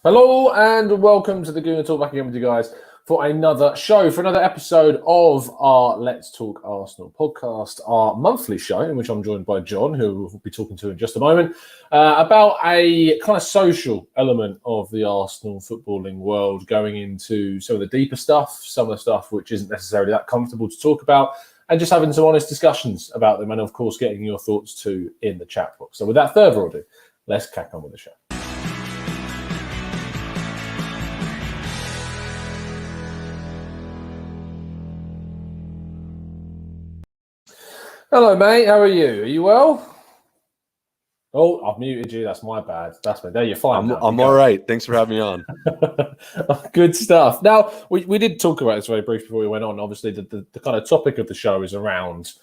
Hello and welcome to the Gooner Talk, back again with you guys for another show, for another episode of our Let's Talk Arsenal podcast, our monthly show in which I'm joined by John, who we'll be talking to in just a moment, about a kind of social element of the Arsenal footballing world, going into some of the deeper stuff, some of the stuff which isn't necessarily that comfortable to talk about, and just having some honest discussions about them, and of course getting your thoughts too in the chat box. So without further ado, let's crack on with the show. Hello, mate. How are you? Are you well? Oh, I've muted you. That's my bad. That's me. There, you're fine. I'm all right. Thanks for having me on. Good stuff. Now, we did talk about this very briefly before we went on. Obviously, the kind of topic of the show is around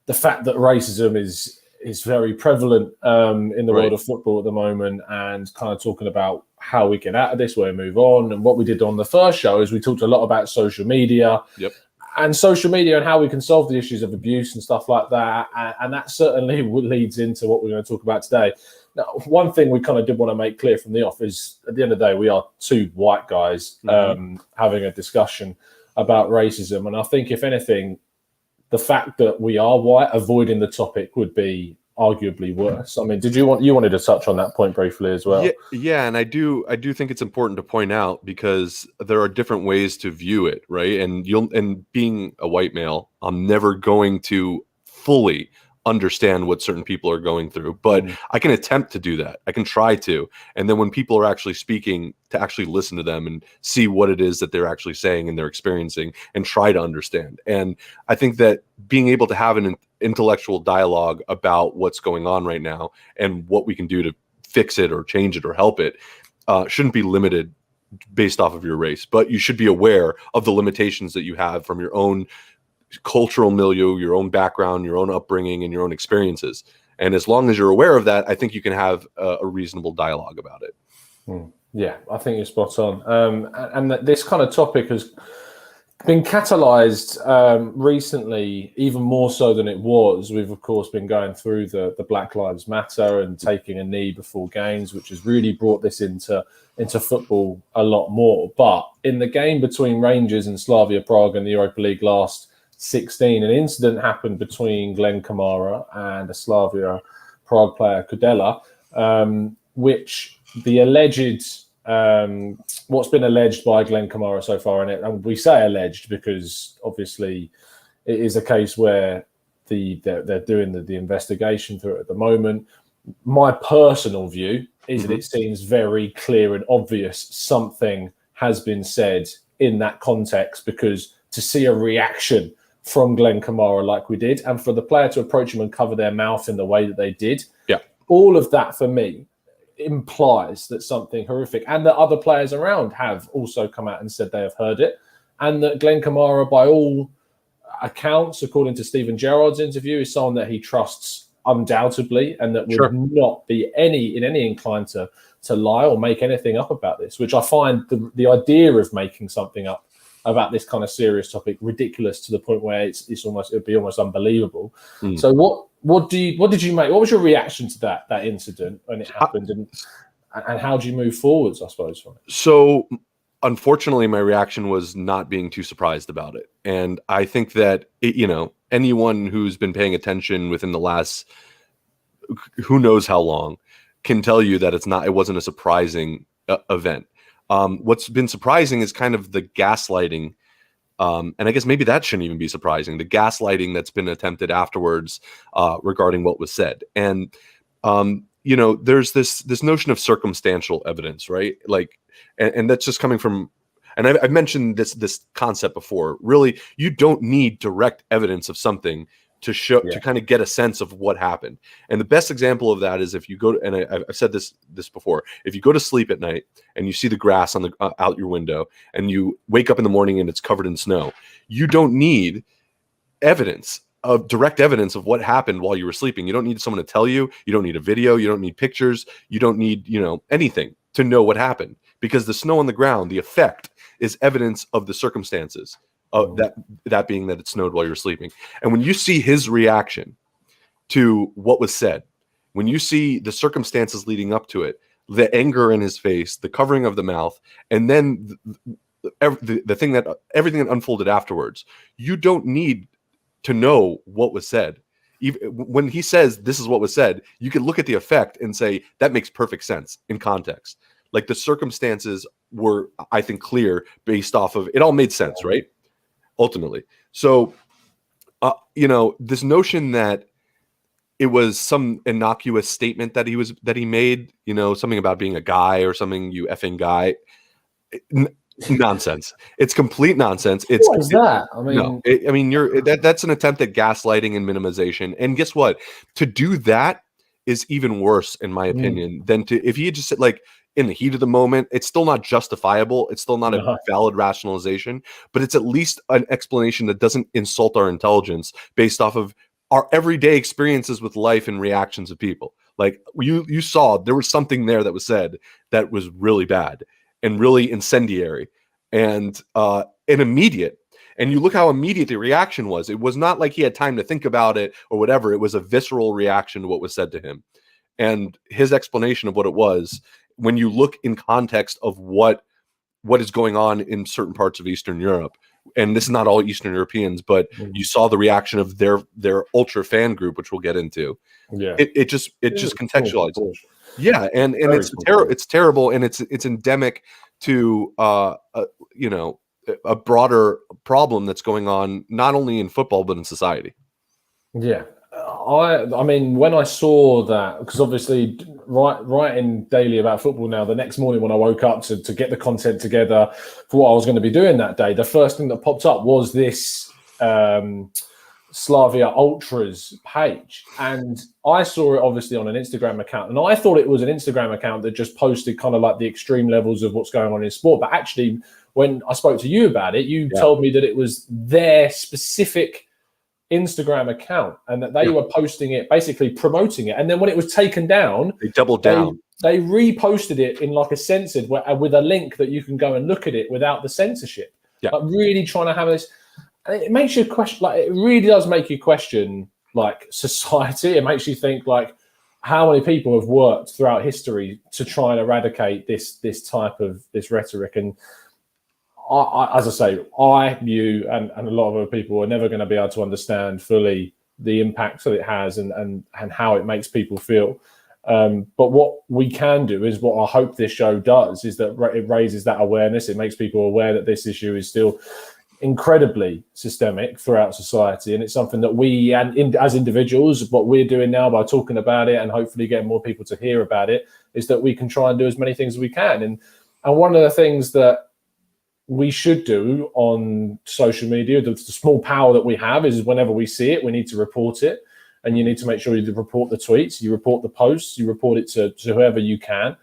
the fact that racism is very prevalent in the world of football at the moment, and kind of talking about how we get out of this, where we move on. And what we did on the first show is we talked a lot about social media. Yep. And social media and how we can solve the issues of abuse and stuff like that. And that certainly leads into what we're going to talk about today. Now, one thing we kind of did want to make clear from the off is, at the end of the day, we are two white guys having a discussion about racism. And I think, if anything, the fact that we are white, avoiding the topic would be arguably worse. I mean, you wanted to touch on that point briefly as well? Yeah, and I do think it's important to point out, because there are different ways to view it, right? And being a white male, I'm never going to fully understand what certain people are going through, but I can attempt to do that. I can try to. And then when people are actually speaking, to actually listen to them and see what it is that they're actually saying and they're experiencing, and try to understand. And I think that being able to have an intellectual dialogue about what's going on right now and what we can do to fix it or change it or help it shouldn't be limited based off of your race, but you should be aware of the limitations that you have from your own cultural milieu, your own background, your own upbringing, and your own experiences. And as long as you're aware of that, I think you can have a reasonable dialogue about it. Yeah, I think you're spot on. And this kind of topic has been catalyzed recently, even more so than it was. We've, of course, been going through the Black Lives Matter and taking a knee before games, which has really brought this into football a lot more. But in the game between Rangers and Slavia Prague in the Europa League last 16, an incident happened between Glenn Kamara and a Slavia Prague player, Kudela, which the alleged, what's been alleged by Glenn Kamara so far in it, and we say alleged because obviously it is a case where they're doing the investigation through it at the moment. My personal view is that it seems very clear and obvious something has been said in that context, because to see a reaction from Glenn Kamara like we did, and for the player to approach him and cover their mouth in the way that they did, all of that for me implies that something horrific, and that other players around have also come out and said they have heard it, and that Glenn Kamara, by all accounts, according to Stephen Gerrard's interview, is someone that he trusts undoubtedly, and that would not be any inclined to lie or make anything up about this, which I find the idea of making something up about this kind of serious topic ridiculous, to the point where it'd be almost unbelievable. So what did you make? What was your reaction to that incident when it happened, and how do you move forwards, I suppose, from it? So unfortunately, my reaction was not being too surprised about it. And I think that anyone who's been paying attention within the last who knows how long can tell you that it wasn't a surprising event. What's been surprising is kind of the gaslighting, and I guess maybe that shouldn't even be surprising, the gaslighting that's been attempted afterwards regarding what was said. And there's this notion of circumstantial evidence, right? Like, and that's just coming from, and I've mentioned this concept before. Really, you don't need direct evidence of something to show to kind of get a sense of what happened. And the best example of that is if you go to, and I've said this before, if you go to sleep at night and you see the grass on the out your window, and you wake up in the morning and it's covered in snow, you don't need direct evidence of what happened while you were sleeping. You don't need someone to tell you. You don't need a video. You don't need pictures. You don't need anything to know what happened, because the snow on the ground, the effect, is evidence of the circumstances. That being that it snowed while you were sleeping. And when you see his reaction to what was said, when you see the circumstances leading up to it, the anger in his face, the covering of the mouth, and then the thing that everything that unfolded afterwards. You don't need to know what was said. Even when he says this is what was said, you can look at the effect and say that makes perfect sense in context. Like the circumstances were, I think, clear based off of it. All made sense, right? Ultimately. So, this notion that it was some innocuous statement that he made, something about being a guy or something, you effing guy. Nonsense. It's complete nonsense. What is that? I mean, that's an attempt at gaslighting and minimization. And guess what? To do that is even worse, in my opinion, than if he had just said, like, in the heat of the moment, it's still not justifiable. It's still not a valid rationalization, but it's at least an explanation that doesn't insult our intelligence based off of our everyday experiences with life and reactions of people. Like you saw there was something there that was said that was really bad and really incendiary and immediate. And you look how immediate the reaction was. It was not like he had time to think about it or whatever. It was a visceral reaction to what was said to him. And his explanation of what it was, when you look in context of what is going on in certain parts of Eastern Europe, and this is not all Eastern Europeans, but you saw the reaction of their ultra fan group, which we'll get into. Yeah, it just contextualized. Yeah, and it's terrible, and it's endemic to a broader problem that's going on not only in football but in society. Yeah. I mean, when I saw that, because obviously writing daily about football now, the next morning when I woke up to get the content together for what I was going to be doing that day, the first thing that popped up was this Slavia Ultras page. And I saw it obviously on an Instagram account. And I thought it was an Instagram account that just posted kind of like the extreme levels of what's going on in sport. But actually, when I spoke to you about it, you told me that it was their specific Instagram account and that they were posting it, basically promoting it. And then when it was taken down, they doubled down. They reposted it in like a censored with a link that you can go and look at it without the censorship. Yeah. Like really trying to have this. And it makes you question, like it really does make you question like society. It makes you think like how many people have worked throughout history to try and eradicate this type of this rhetoric. And I, as I say, you, and a lot of other people are never going to be able to understand fully the impact that it has and how it makes people feel. But what we can do is what I hope this show does is that it raises that awareness. It makes people aware that this issue is still incredibly systemic throughout society. And it's something that we, as individuals, what we're doing now by talking about it and hopefully getting more people to hear about it, is that we can try and do as many things as we can. And one of the things that we should do on social media, the small power that we have, is whenever we see it, we need to report it. And you need to make sure you report the tweets, you report the posts, you report it to whoever you can,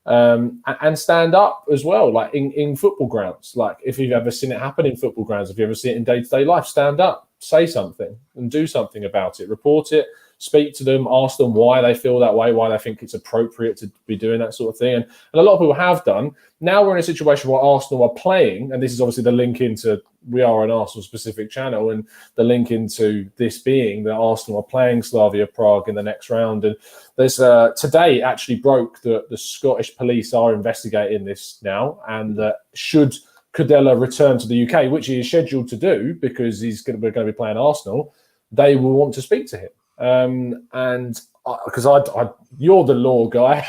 and stand up as well, like in football grounds. Like if you've ever seen it happen in football grounds, if you ever see it in day-to-day life, stand up, say something and do something about it, report it, speak to them, ask them why they feel that way, why they think it's appropriate to be doing that sort of thing. And a lot of people have done. Now we're in a situation where Arsenal are playing, and this is obviously the link into, we are an Arsenal-specific channel, and the link into this being that Arsenal are playing Slavia Prague in the next round. And there's today it actually broke that the Scottish police are investigating this now, and should Kudela return to the UK, which he is scheduled to do because we're going to be playing Arsenal, they will want to speak to him. And because you're the law guy,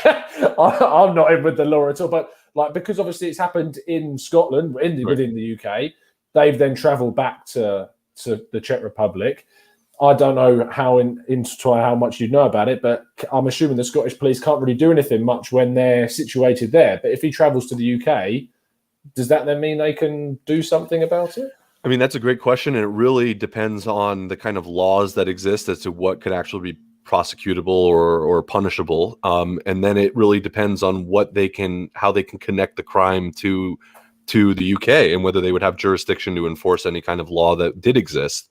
I'm not in with the law at all. But like because obviously it's happened in Scotland, within the UK, they've then travelled back to the Czech Republic. I don't know how much you know about it, but I'm assuming the Scottish police can't really do anything much when they're situated there. But if he travels to the UK, does that then mean they can do something about it? I mean, that's a great question, and it really depends on the kind of laws that exist as to what could actually be prosecutable or punishable. And then it really depends on how they can connect the crime to the UK and whether they would have jurisdiction to enforce any kind of law that did exist.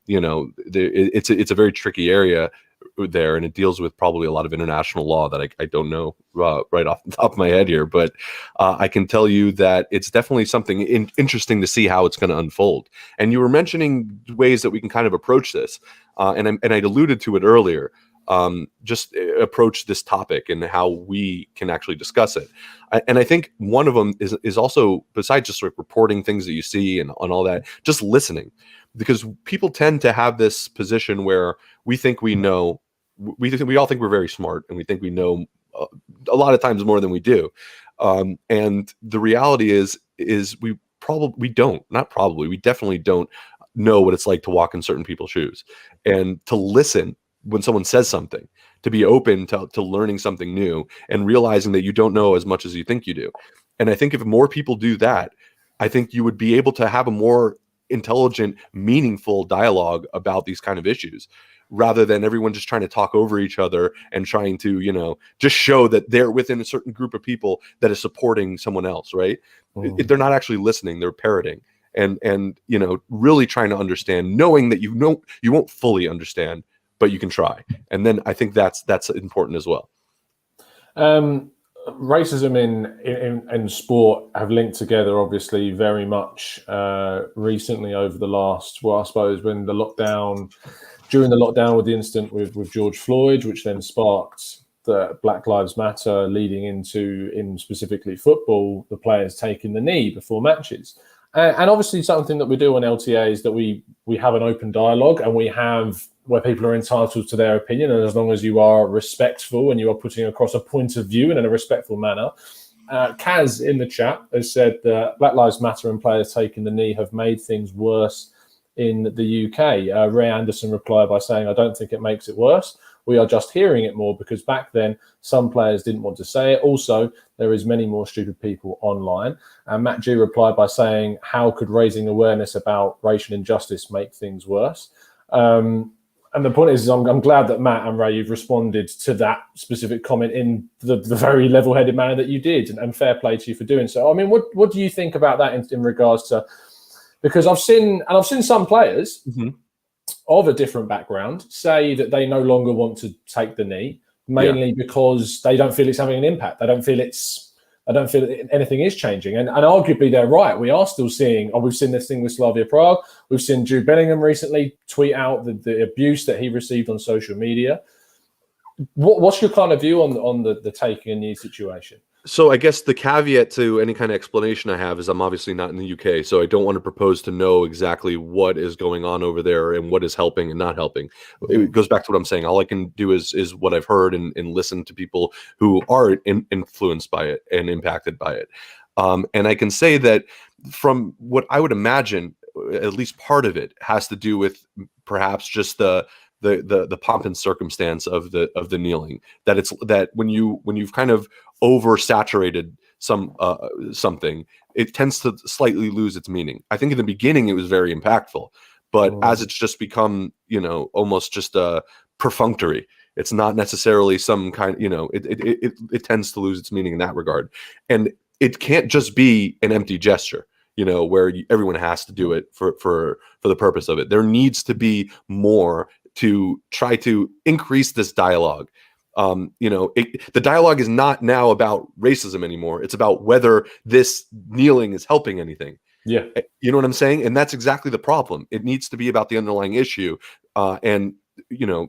It's a very tricky area there, and it deals with probably a lot of international law that I don't know right off the top of my head here, but I can tell you that it's definitely something interesting to see how it's going to unfold. And you were mentioning ways that we can kind of approach this, and I alluded to it earlier. just approach this topic and how we can actually discuss it. And I think one of them is also, besides just sort of reporting things that you see and all that, just listening, because people tend to have this position where we think we know, we all think we're very smart, and we think we know a lot of times more than we do. And the reality is we definitely don't know what it's like to walk in certain people's shoes, and to listen when someone says something, to be open to learning something new and realizing that you don't know as much as you think you do. And I think if more people do that, I think you would be able to have a more intelligent, meaningful dialogue about these kind of issues, rather than everyone just trying to talk over each other and trying to, just show that they're within a certain group of people that is supporting someone else, right? They're not actually listening, they're parroting. And really trying to understand, knowing that you won't fully understand, but you can try. And then I think that's important as well. Racism in sport have linked together, obviously, very much recently over the last, I suppose, during the lockdown with the incident with George Floyd, which then sparked the Black Lives Matter, leading into, in specifically football, the players taking the knee before matches. And obviously something that we do on LTA is that we have an open dialogue, and we have where people are entitled to their opinion. And as long as you are respectful and you are putting across a point of view in a respectful manner. Kaz in the chat has said that Black Lives Matter and players taking the knee have made things worse in the UK. Ray Anderson replied by saying, I don't think it makes it worse. We are just hearing it more because back then some players didn't want to say it. Also, there is many more stupid people online. And Matt G replied by saying, how could raising awareness about racial injustice make things worse? And the point is, I'm glad that Matt and Ray, you've responded to that specific comment in the very level-headed manner that you did, and fair play to you for doing so. I mean, what do you think about that in regards to, because I've seen some players of a different background say that they no longer want to take the knee, mainly because they don't feel it's having an impact. I don't feel anything is changing. And arguably they're right. We are still seeing, we've seen this thing with Slavia Prague. We've seen Jude Bellingham recently tweet out the abuse that he received on social media. What's your kind of view on the taking a knee situation? So I guess the caveat to any kind of explanation I have is I'm obviously not in the UK, so I don't want to propose to know exactly what is going on over there and what is helping and not helping. It goes back to what I'm saying. All I can do is what I've heard and listen to people who are influenced by it and impacted by it. And I can say that from what I would imagine, at least part of it has to do with perhaps just the pomp and circumstance of the kneeling. That when you've kind of oversaturated something, it tends to slightly lose its meaning. I think in the beginning it was very impactful, but as it's just become, almost just perfunctory, it's not necessarily some kind, it tends to lose its meaning in that regard. And it can't just be an empty gesture, where everyone has to do it for the purpose of it. There needs to be more to try to increase this dialogue. The dialogue is not now about racism anymore. It's about whether this kneeling is helping anything. Yeah. You know what I'm saying? And that's exactly the problem. It needs to be about the underlying issue. And the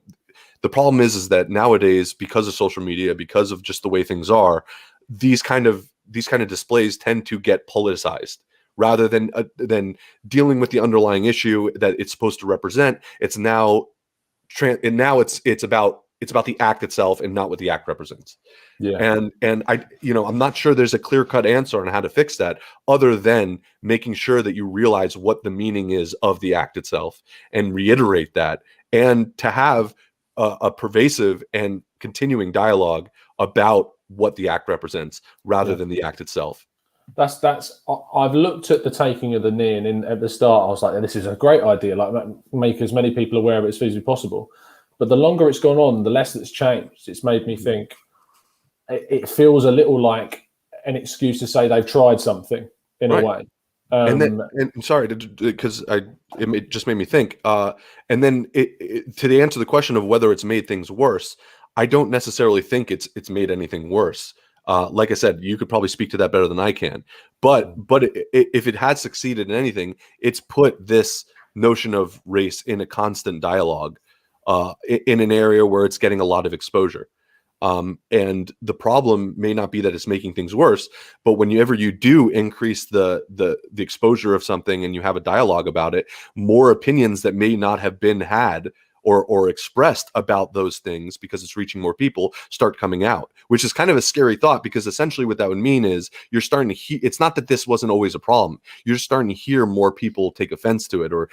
problem is that nowadays, because of social media, because of just the way things are, these kind of displays tend to get politicized rather than dealing with the underlying issue that it's supposed to represent. It's now it's about the act itself and not what the act represents. Yeah. And I'm not sure there's a clear-cut answer on how to fix that, other than making sure that you realize what the meaning is of the act itself and reiterate that, and to have a pervasive and continuing dialogue about what the act represents rather than the act itself. I've looked at the taking of the knee, and at the start I was like, this is a great idea, like make as many people aware of it as feasibly possible. But the longer it's gone on, the less it's changed. It's made me think it feels a little like an excuse to say they've tried something in a way. And sorry, because it just made me think. And then to answer the question of whether it's made things worse, I don't necessarily think it's made anything worse. Like I said, you could probably speak to that better than I can. But if it had succeeded in anything, it's put this notion of race in a constant dialogue in an area where it's getting a lot of exposure. And the problem may not be that it's making things worse, but whenever you do increase the exposure of something and you have a dialogue about it, more opinions that may not have been had or expressed about those things because it's reaching more people start coming out, which is kind of a scary thought, because essentially what that would mean is you're starting to it's not that this wasn't always a problem. You're starting to hear more people take offense to it or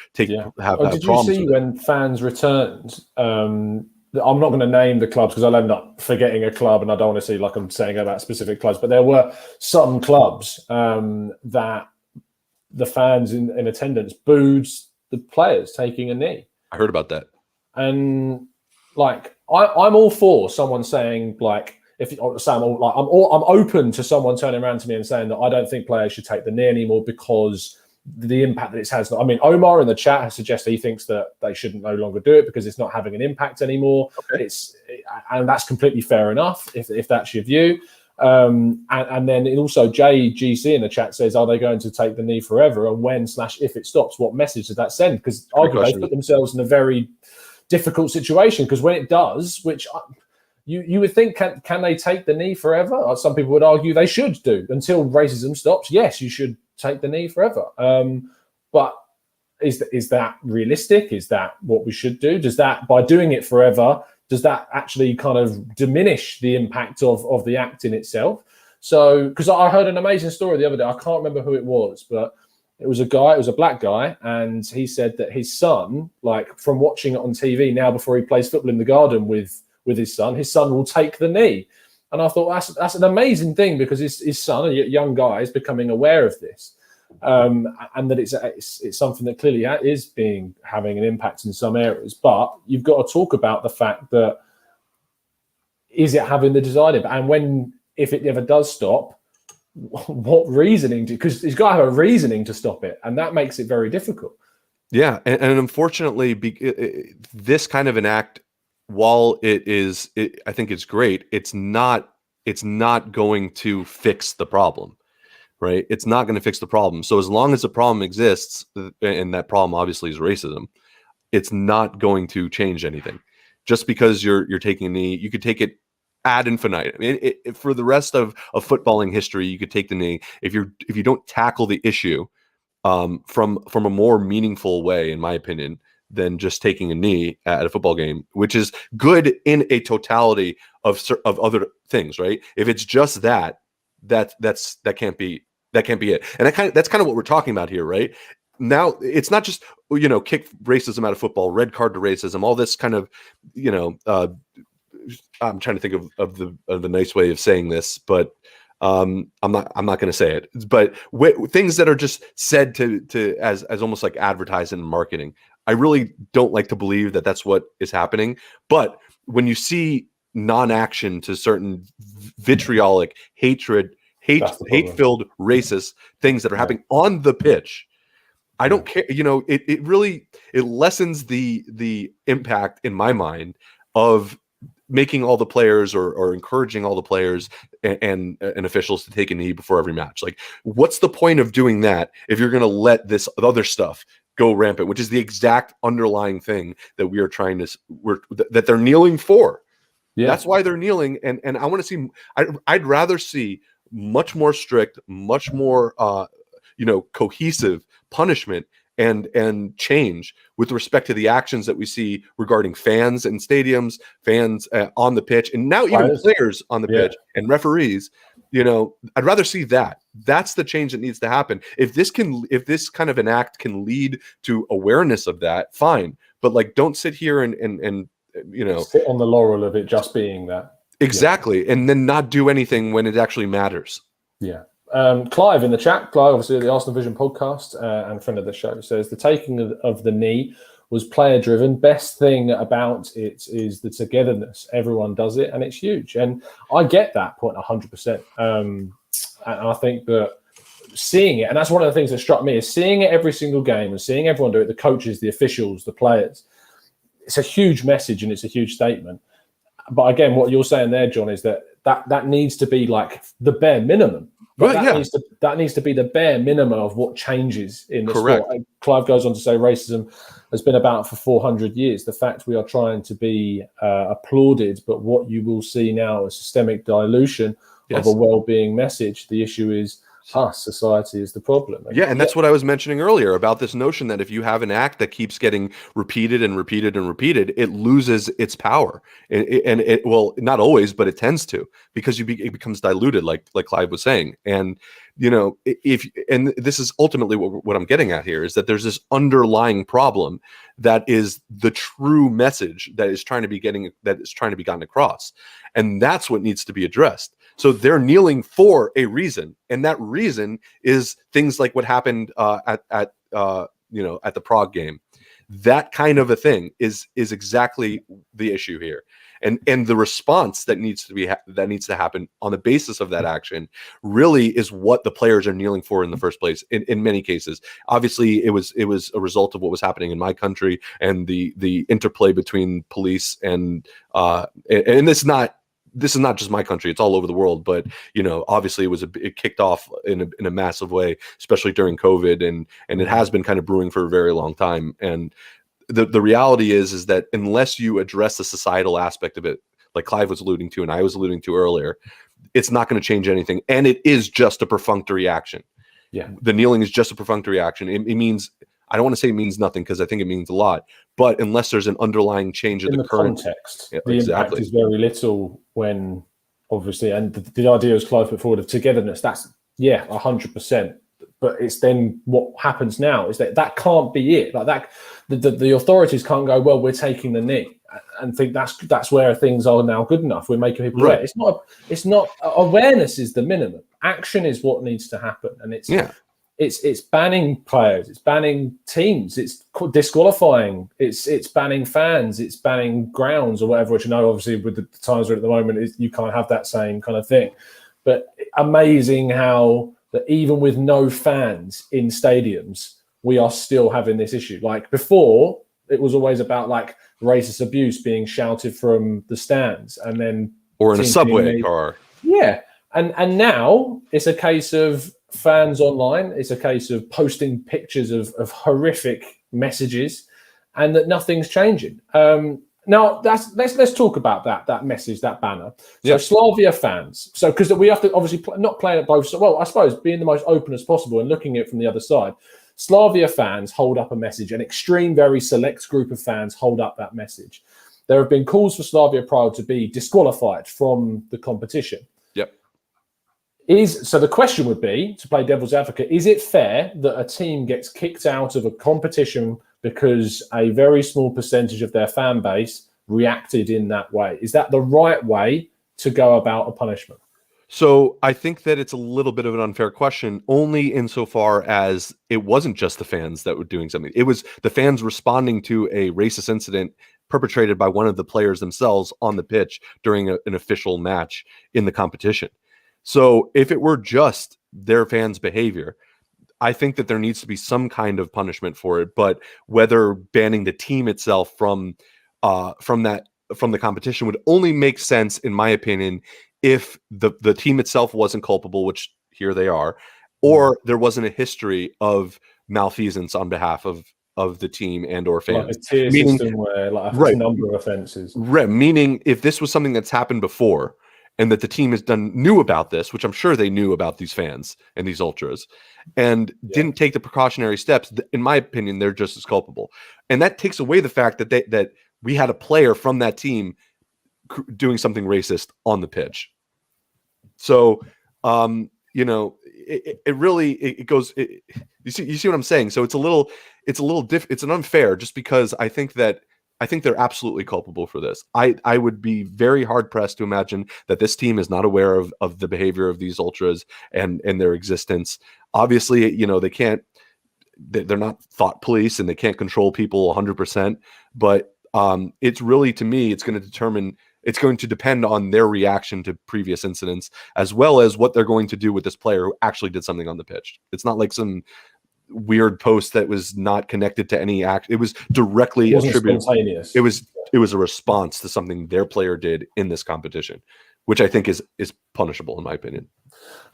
have Did you problems see with it. when fans returned? I'm not going to name the clubs because I'll end up forgetting a club, and I don't want to see like I'm saying about specific clubs. But there were some clubs that the fans in attendance booed the players taking a knee. I heard about that. And like I'm all for someone saying, like, if Sam, like I'm open to someone turning around to me and saying that I don't think players should take the knee anymore because the impact that it has. I mean, Omar in the chat has suggested he thinks that they shouldn't no longer do it because it's not having an impact anymore. Okay. And that's completely fair enough if that's your view. And then also JGC in the chat says, are they going to take the knee forever? And when/if it stops, what message does that send? Because arguably they put themselves in a very difficult situation, because when it does, which you would think, can they take the knee forever? Some people would argue they should do until racism stops. Yes, you should take the knee forever. But is that realistic? Is that what we should do? Does that, by doing it forever, does that actually kind of diminish the impact of the act in itself? So, because I heard an amazing story the other day, I can't remember who it was, but it was a black guy, and he said that his son, like from watching it on TV now before he plays football in the garden with his son will take the knee. And I thought that's an amazing thing, because his son, a young guy, is becoming aware of this. And that it's something that clearly is having an impact in some areas. But you've got to talk about the fact that, is it having the desired impact? And if it ever does stop, what reasoning? Because he's got to have a reasoning to stop it, and that makes it very difficult. Yeah, and unfortunately, this kind of an act, while I think it's great, it's not going to fix the problem. Right? It's not going to fix the problem. So as long as the problem exists, and that problem obviously is racism, it's not going to change anything. Just because you're taking a knee, you could take it ad infinitum. I mean, for the rest of footballing history, you could take the knee if you don't tackle the issue from a more meaningful way, in my opinion, than just taking a knee at a football game, which is good in a totality of other things. Right? If it's just that can't be it. And that's kind of what we're talking about here, right? Now it's not just, kick racism out of football, red card to racism, all this kind of, I'm trying to think of the nice way of saying this, but I'm not going to say it. But things that are just said to as almost like advertising and marketing. I really don't like to believe that that's what is happening. But when you see non-action to certain vitriolic hate-filled racist things that are happening on the pitch, I don't care. It really lessens the impact in my mind of making all the players or encouraging all the players and officials to take a knee before every match. Like, what's the point of doing that if you're going to let this other stuff go rampant, which is the exact underlying thing that we are trying to that they're kneeling for. Yeah. That's why they're kneeling. And I want to see, I'd rather see much more strict, much more, cohesive punishment and change with respect to the actions that we see regarding fans in stadiums, fans on the pitch, and now even players on the pitch and referees. I'd rather see that. That's the change that needs to happen. If this kind of an act can lead to awareness of that, fine. But don't sit here and sit on the laurel of it just being that. Exactly. And then not do anything when it actually matters. Yeah. Clive in the chat, Clive, obviously the Arsenal Vision podcast and friend of the show, says the taking of the knee was player driven. Best thing about it is the togetherness. Everyone does it, and it's huge. And I get that point 100%. And I think that seeing it, and that's one of the things that struck me, is seeing it every single game and seeing everyone do it, the coaches, the officials, the players. It's a huge message and it's a huge statement. But again, what you're saying there, John, is that needs to be like the bare minimum. But Well, yeah, that needs to be the bare minimum of what changes in the correct. sport. And Clive goes on to say racism has been about for 400 years. The fact we are trying to be applauded, but what you will see now is systemic dilution of a well-being message. The issue is us, society is the problem. Yeah, and that's what I was mentioning earlier about this notion that if you have an act that keeps getting repeated and repeated and repeated, it loses its power. And it well, not always, but it tends to, because it becomes diluted, like Clive was saying. And and this is ultimately what I'm getting at here, is that there's this underlying problem that is the true message that is trying to be gotten across, and that's what needs to be addressed. So they're kneeling for a reason, and that reason is things like what happened at the Prague game. That kind of a thing is exactly the issue here, and the response that needs to happen on the basis of that action really is what the players are kneeling for in the first place. In many cases, obviously, it was a result of what was happening in my country and the interplay between police and this is not just my country, it's all over the world, but obviously it kicked off in a massive way, especially during COVID, and it has been kind of brewing for a very long time. And the reality is that unless you address the societal aspect of it, like Clive was alluding to and I was alluding to earlier, it's not going to change anything. And it is just a perfunctory action. Yeah. The kneeling is just a perfunctory action. It means, I don't want to say it means nothing, because I think it means a lot, but unless there's an underlying change in the current context, the impact is very little when, obviously, and the idea as Clive put forward of togetherness, that's 100%. But it's then what happens now is that can't be it. Like that, the authorities can't go, well, we're taking the knee and think that's where things are now good enough. We're making people aware. It's not awareness is the minimum. Action is what needs to happen, and it's banning players, it's banning teams, it's disqualifying, it's banning fans, it's banning grounds or whatever, which I know obviously with the times we're at the moment you can't have that same kind of thing. But amazing how that even with no fans in stadiums, we are still having this issue. Like before, it was always about like racist abuse being shouted from the stands, and then or in a subway car. Yeah. And now it's a case of fans online. It's a case of posting pictures of horrific messages, and that nothing's changing. Now let's talk about that message, that banner. So Slavia fans. So because we have to obviously not play at both. Well, I suppose being the most open as possible and looking at it from the other side. Slavia fans hold up a message. An extreme, very select group of fans hold up that message. There have been calls for Slavia Prague to be disqualified from the competition. So the question would be, to play devil's advocate, is it fair that a team gets kicked out of a competition because a very small percentage of their fan base reacted in that way? Is that the right way to go about a punishment? So I think that it's a little bit of an unfair question, only insofar as it wasn't just the fans that were doing something. It was the fans responding to a racist incident perpetrated by one of the players themselves on the pitch during an official match in the competition. So if it were just their fans' behavior, I think that there needs to be some kind of punishment for it. But whether banning the team itself from the competition would only make sense, in my opinion, if the team itself wasn't culpable, which here they are, or there wasn't a history of malfeasance on behalf of the team and or fans. Like a tier system where a number of offenses. Right. Meaning if this was something that's happened before, and that the team knew about this, which I'm sure they knew about these fans and these ultras, and didn't take the precautionary steps, in my opinion, they're just as culpable. And that takes away the fact that we had a player from that team doing something racist on the pitch. So, it really goes. You see what I'm saying? So it's an unfair, just because I think they're absolutely culpable for this. I would be very hard pressed to imagine that this team is not aware of the behavior of these ultras and their existence. Obviously, they're not thought police and they can't control people 100%, but it's really, to me, it's going to depend on their reaction to previous incidents, as well as what they're going to do with this player who actually did something on the pitch. It's not like some weird post that was not connected to any act. It was directly attributed. It was a response to something their player did in this competition, which I think is punishable, in my opinion.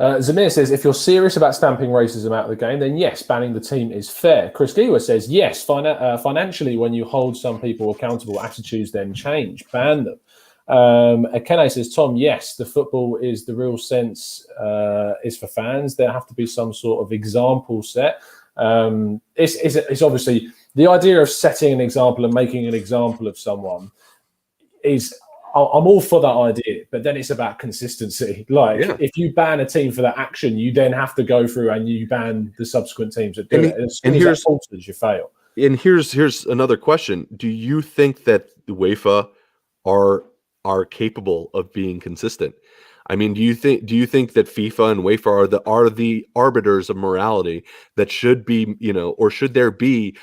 Zamir says, if you're serious about stamping racism out of the game, then yes, banning the team is fair. Chris Giwa says, yes, financially, when you hold some people accountable, attitudes then change. Ban them. Akene says, Tom, yes, the football is the real sense is for fans. There have to be some sort of example set. It's obviously the idea of setting an example and making an example of someone is, I'm all for that idea, but then it's about consistency. Like, if you ban a team for that action, you then have to go through and you ban the subsequent teams that do it. As soon as that falters, you fail. And here's another question: do you think that the UEFA are capable of being consistent? I mean, do you think that FIFA and UEFA are the arbiters of morality that should be, or should there be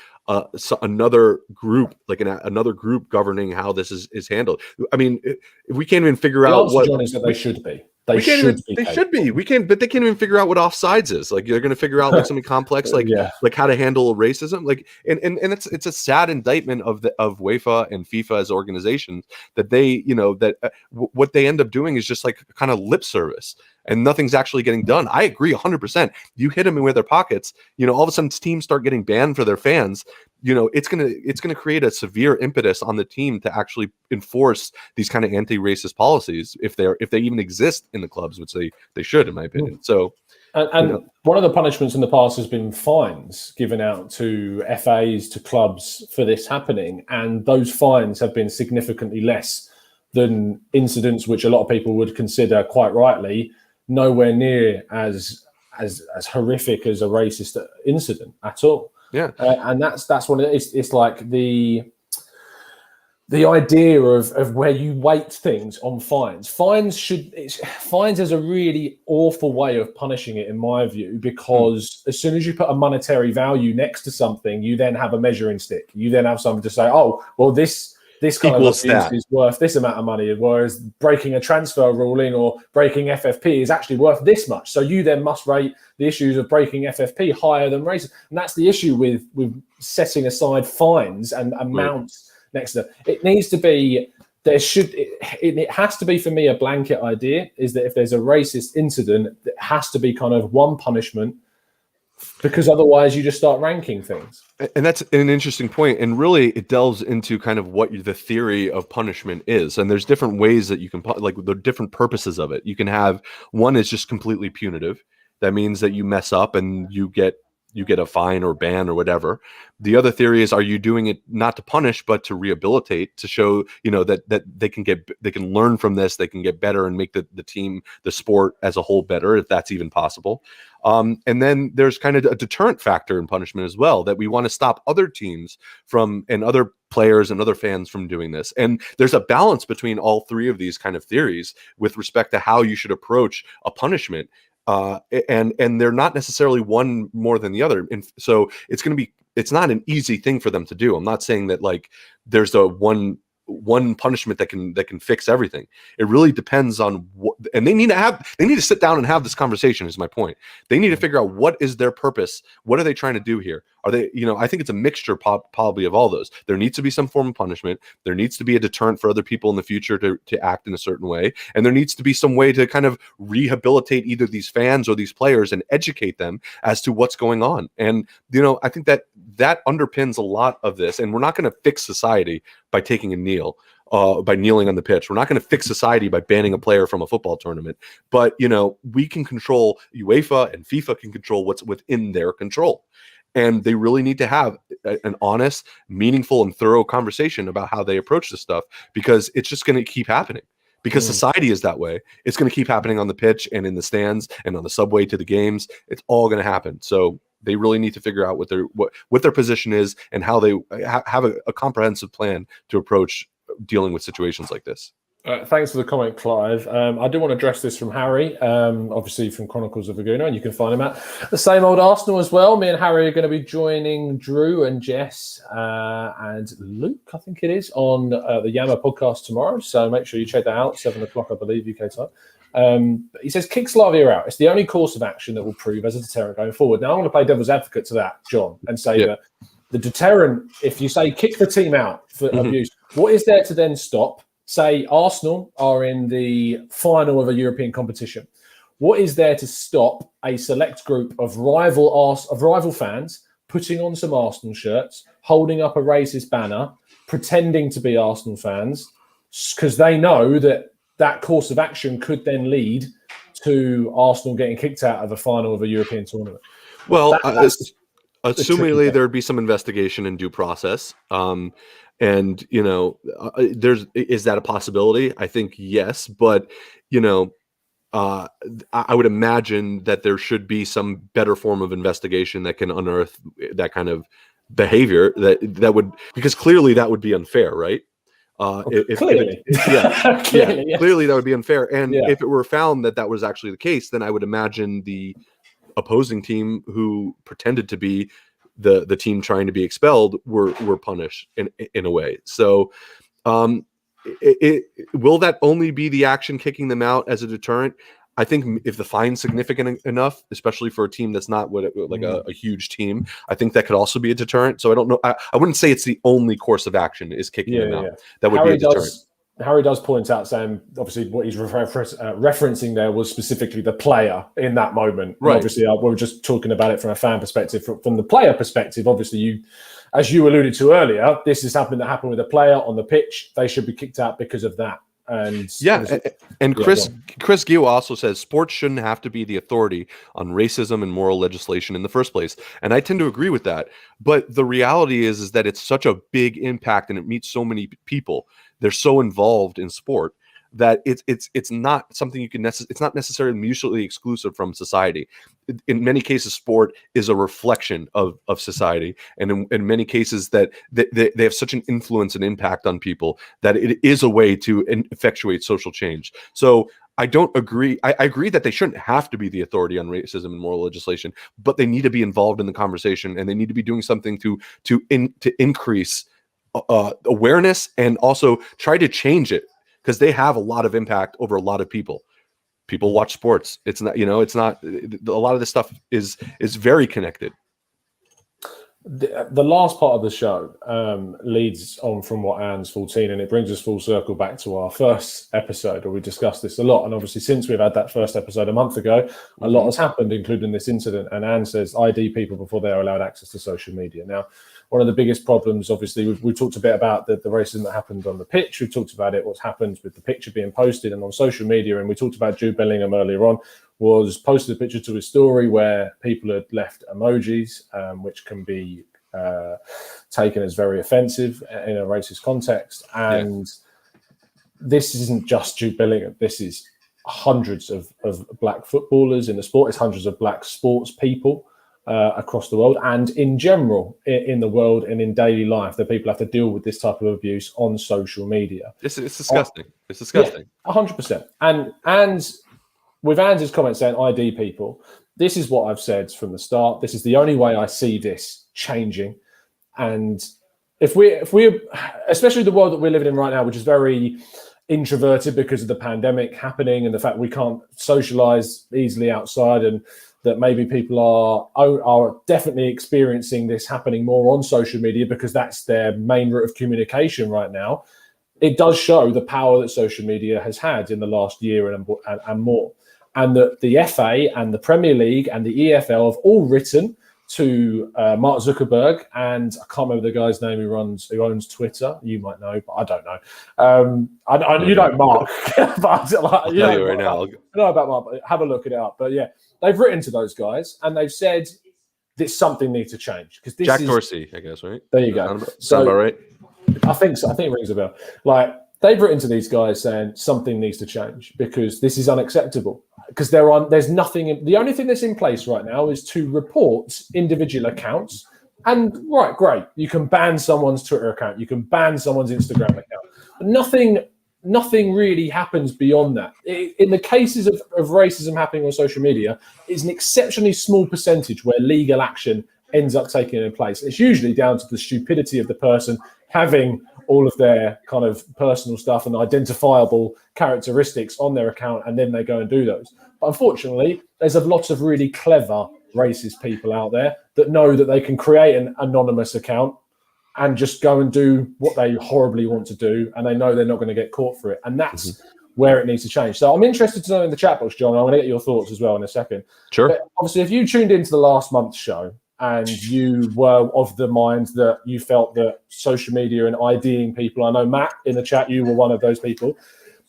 another group, like another group governing how this is handled? I mean, we can't even figure out what John, is that they should be. They should be. We can't, but they can't even figure out what offsides is. Like, they're going to figure out like something complex, like how to handle racism. Like, and it's a sad indictment of UEFA and FIFA as organizations that they, what they end up doing is just like kind of lip service, and nothing's actually getting done. I agree 100%. You hit them in with their pockets, all of a sudden teams start getting banned for their fans. It's gonna create a severe impetus on the team to actually enforce these kind of anti-racist policies if they even exist in the clubs, which they should, in my opinion. So, and one of the punishments in the past has been fines given out to FAs, to clubs for this happening, and those fines have been significantly less than incidents which a lot of people would consider, quite rightly, nowhere near as horrific as a racist incident at all. Yeah, and that's what it is. It's like the idea of where you weight things on fines. Fines is a really awful way of punishing it, in my view, because as soon as you put a monetary value next to something, you then have a measuring stick. You then have something to say, oh, well, this kind of abuse is worth this amount of money, whereas breaking a transfer ruling or breaking FFP is actually worth this much. So you then must rate the issues of breaking FFP higher than racism. And that's the issue with setting aside fines and amounts next to them. It needs to be, it has to be, for me, a blanket idea, is that if there's a racist incident, it has to be kind of one punishment, because otherwise you just start ranking things. And that's an interesting point. And really, it delves into kind of what the theory of punishment is. And there's different ways that you can, like, the different purposes of it. You can have one is just completely punitive. That means that you mess up and you get a fine or ban or whatever. The other theory is, are you doing it not to punish, but to rehabilitate, to show, that they can learn from this, they can get better and make the team, the sport as a whole better, if that's even possible. And then there's kind of a deterrent factor in punishment as well, that we want to stop other teams from, and other players and other fans from doing this. And there's a balance between all three of these kind of theories with respect to how you should approach a punishment. And they're not necessarily one more than the other. And so it's not an easy thing for them to do. I'm not saying that like there's a one punishment that can fix everything. It really depends on what, and they need to sit down and have this conversation, is my point. They need to figure out what is their purpose. What are they trying to do here? Are they, I think it's a mixture probably of all those. There needs to be some form of punishment. There needs to be a deterrent for other people in the future to act in a certain way. And there needs to be some way to kind of rehabilitate either these fans or these players and educate them as to what's going on. And, I think that underpins a lot of this. And we're not going to fix society by taking a kneel. By kneeling on the pitch. We're not going to fix society by banning a player from a football tournament. But, we can control, UEFA and FIFA can control what's within their control. And they really need to have an honest, meaningful, and thorough conversation about how they approach this stuff, because it's just going to keep happening. Because society is that way. It's going to keep happening on the pitch and in the stands and on the subway to the games. It's all going to happen. So they really need to figure out what their position is and how they have a comprehensive plan to approach dealing with situations like this. Thanks for the comment, Clive. I do want to address this from Harry, obviously from Chronicles of Laguna, and you can find him at the Same Old Arsenal as well. Me and Harry are going to be joining Drew and Jess and Luke, I think it is, on the Yammer podcast tomorrow. So make sure you check that out, 7 o'clock, I believe, UK time. He says, kick Slavia out. It's the only course of action that will prove as a deterrent going forward. Now, I'm going to play devil's advocate to that, John, and say that the deterrent, if you say kick the team out for abuse, what is there to then stop? Say Arsenal are in the final of a European competition. What is there to stop a select group of rival fans putting on some Arsenal shirts, holding up a racist banner, pretending to be Arsenal fans, because they know that course of action could then lead to Arsenal getting kicked out of a final of a European tournament? Well, That's assumingly there'd be some investigation and due process. And is that a possibility? I think yes, but I would imagine that there should be some better form of investigation that can unearth that kind of behavior that would, because clearly that would be unfair, right? Clearly, clearly that would be unfair. And if it were found that was actually the case, then I would imagine the opposing team who pretended to be the team trying to be expelled were punished in a way. So will that only be the action kicking them out as a deterrent? I think if the fine's significant enough, especially for a team that's not a huge team, I think that could also be a deterrent. So I don't know. I wouldn't say it's the only course of action is kicking them out. That would be a deterrent. Harry does point out, saying obviously what he's referencing there was specifically the player in that moment. Right. Obviously, we were just talking about it from a fan perspective. From the player perspective, obviously, as you alluded to earlier, this is something that happened with a player on the pitch. They should be kicked out because of that. And Chris Gill also says sports shouldn't have to be the authority on racism and moral legislation in the first place. And I tend to agree with that. But the reality is that it's such a big impact and it meets so many people. They're so involved in sport that it's not something you can it's not necessarily mutually exclusive from society. In many cases, sport is a reflection of society, and in many cases that they have such an influence and impact on people that it is a way to effectuate social change. So I don't agree. I agree that they shouldn't have to be the authority on racism and moral legislation, but they need to be involved in the conversation, and they need to be doing something to increase awareness and also try to change it, because they have a lot of impact over a lot of people. People watch sports. It's not, it's not, a lot of this stuff is very connected. The last part of the show leads on from what Anne's 14, and it brings us full circle back to our first episode where we discussed this a lot. And obviously, since we've had that first episode a month ago, a lot has happened, including this incident. And Anne says ID people before they are allowed access to social media. Now, one of the biggest problems, obviously, we've talked a bit about the racism that happened on the pitch. We've talked about what's happened with the picture being posted and on social media. And we talked about Jude Bellingham earlier on, was posted a picture to his story where people had left emojis, which can be taken as very offensive in a racist context. And this isn't just Jude Bellingham. This is hundreds of black footballers in the sport. It's hundreds of black sports people across the world and in general in the world and in daily life that people have to deal with this type of abuse on social media. It's disgusting. It's disgusting. 100%. And with Anne's comment saying ID people, this is what I've said from the start. This is the only way I see this changing. And if we, especially the world that we're living in right now, which is very introverted because of the pandemic happening and the fact we can't socialize easily outside, and that maybe people are definitely experiencing this happening more on social media because that's their main route of communication right now. It does show the power that social media has had in the last year and more. And that the FA and the Premier League and the EFL have all written to Mark Zuckerberg, and I can't remember the guy's name who owns Twitter. You might know, but I don't know. You know Mark, but I'll tell you right now. I know about Mark, but have a look at it up. But yeah, they've written to those guys and they've said that something needs to change, because Jack Dorsey, I guess, right? There you go. Sound about right? I think so. I think it rings a bell. Like, they've written to these guys saying something needs to change because this is unacceptable. Because there's nothing. The only thing that's in place right now is to report individual accounts. And right, great, you can ban someone's Twitter account, you can ban someone's Instagram account. But nothing really happens beyond that. In the cases of racism happening on social media, it's an exceptionally small percentage where legal action ends up taking place. It's usually down to the stupidity of the person having all of their kind of personal stuff and identifiable characteristics on their account, and then they go and do those. But unfortunately, there's a lot of really clever racist people out there that know that they can create an anonymous account and just go and do what they horribly want to do, and they know they're not going to get caught for it. And that's where it needs to change. So I'm interested to know in the chat box, John. I'm going to get your thoughts as well in a second. Sure. But obviously, if you tuned into the last month's show and you were of the mind that you felt that social media and IDing people, I know, Matt, in the chat, you were one of those people.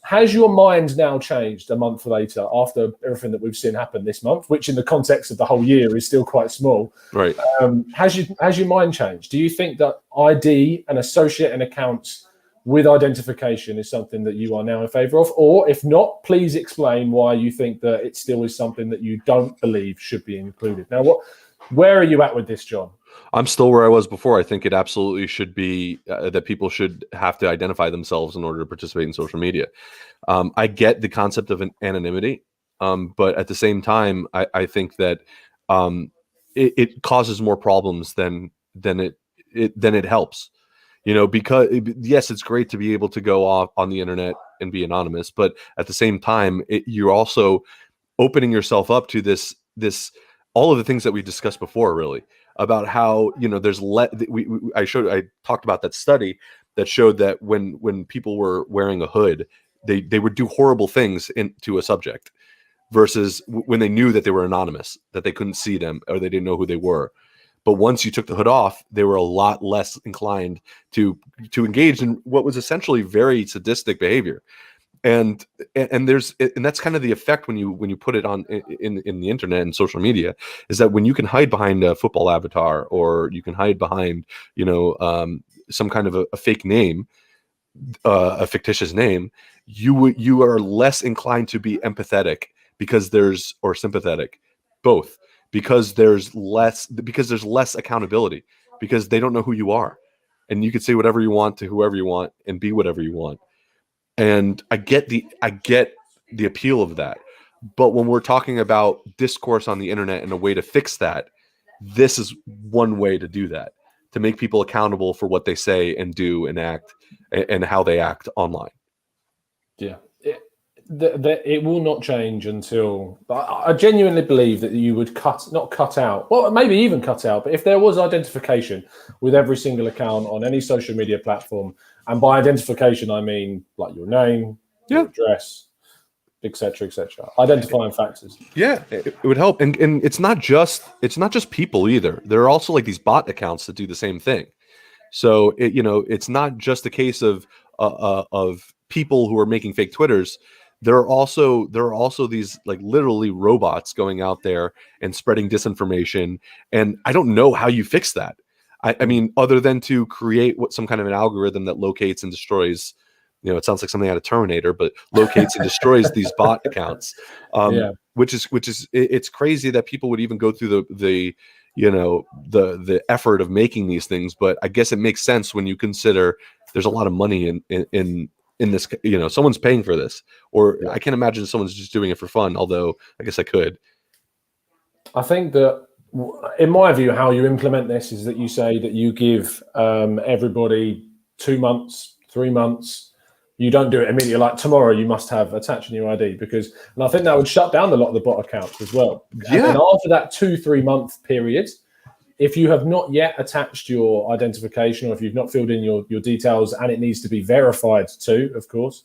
Has your mind now changed a month later after everything that we've seen happen this month, which in the context of the whole year is still quite small? Right. Has your mind changed? Do you think that ID and associating accounts with identification is something that you are now in favor of? Or if not, please explain why you think that it still is something that you don't believe should be included. Now, where are you at with this, John? I'm still where I was before. I think it absolutely should be that people should have to identify themselves in order to participate in social media. I get the concept of anonymity, but at the same time, I think that it causes more problems than it helps. Because yes, it's great to be able to go off on the internet and be anonymous, but at the same time, you're also opening yourself up to this all of the things that we discussed before, really, about how there's I talked about that study that showed that when people were wearing a hood, they would do horrible things to a subject versus when they knew that they were anonymous, that they couldn't see them or they didn't know who they were. But once you took the hood off, they were a lot less inclined to engage in what was essentially very sadistic behavior. And that's kind of the effect when you put it on in the internet and social media, is that when you can hide behind a football avatar, or you can hide behind some kind of a fake name, a fictitious name, you are less inclined to be empathetic or sympathetic, both, because there's less accountability, because they don't know who you are, and you can say whatever you want to whoever you want and be whatever you want. And I get the appeal of that. But when we're talking about discourse on the internet and a way to fix that, this is one way to do that, to make people accountable for what they say and do and act and how they act online. Yeah. It will not change until I genuinely believe that you would not cut out, well, maybe even cut out, but if there was identification with every single account on any social media platform, and by identification I mean like your name, your address, etc., identifying factors. Yeah, it would help, and it's not just people either. There are also like these bot accounts that do the same thing. So it's not just a case of people who are making fake Twitters. There are also these like literally robots going out there and spreading disinformation, and I don't know how you fix that. I mean, other than to create some kind of an algorithm that locates and destroys. It sounds like something out of Terminator, but locates and destroys these bot accounts. Which is it's crazy that people would even go through the effort of making these things. But I guess it makes sense when you consider there's a lot of money in this. Someone's paying for this, or I can't imagine someone's just doing it for fun. Although I guess I could. I think that, in my view, how you implement this is that you say that you give everybody 2 months, 3 months. You don't do it immediately. Like tomorrow, you must have attached a new ID, and I think that would shut down a lot of the bot accounts as well. Yeah. And after that 2-3 month period, if you have not yet attached your identification, or if you've not filled in your details, and it needs to be verified too, of course,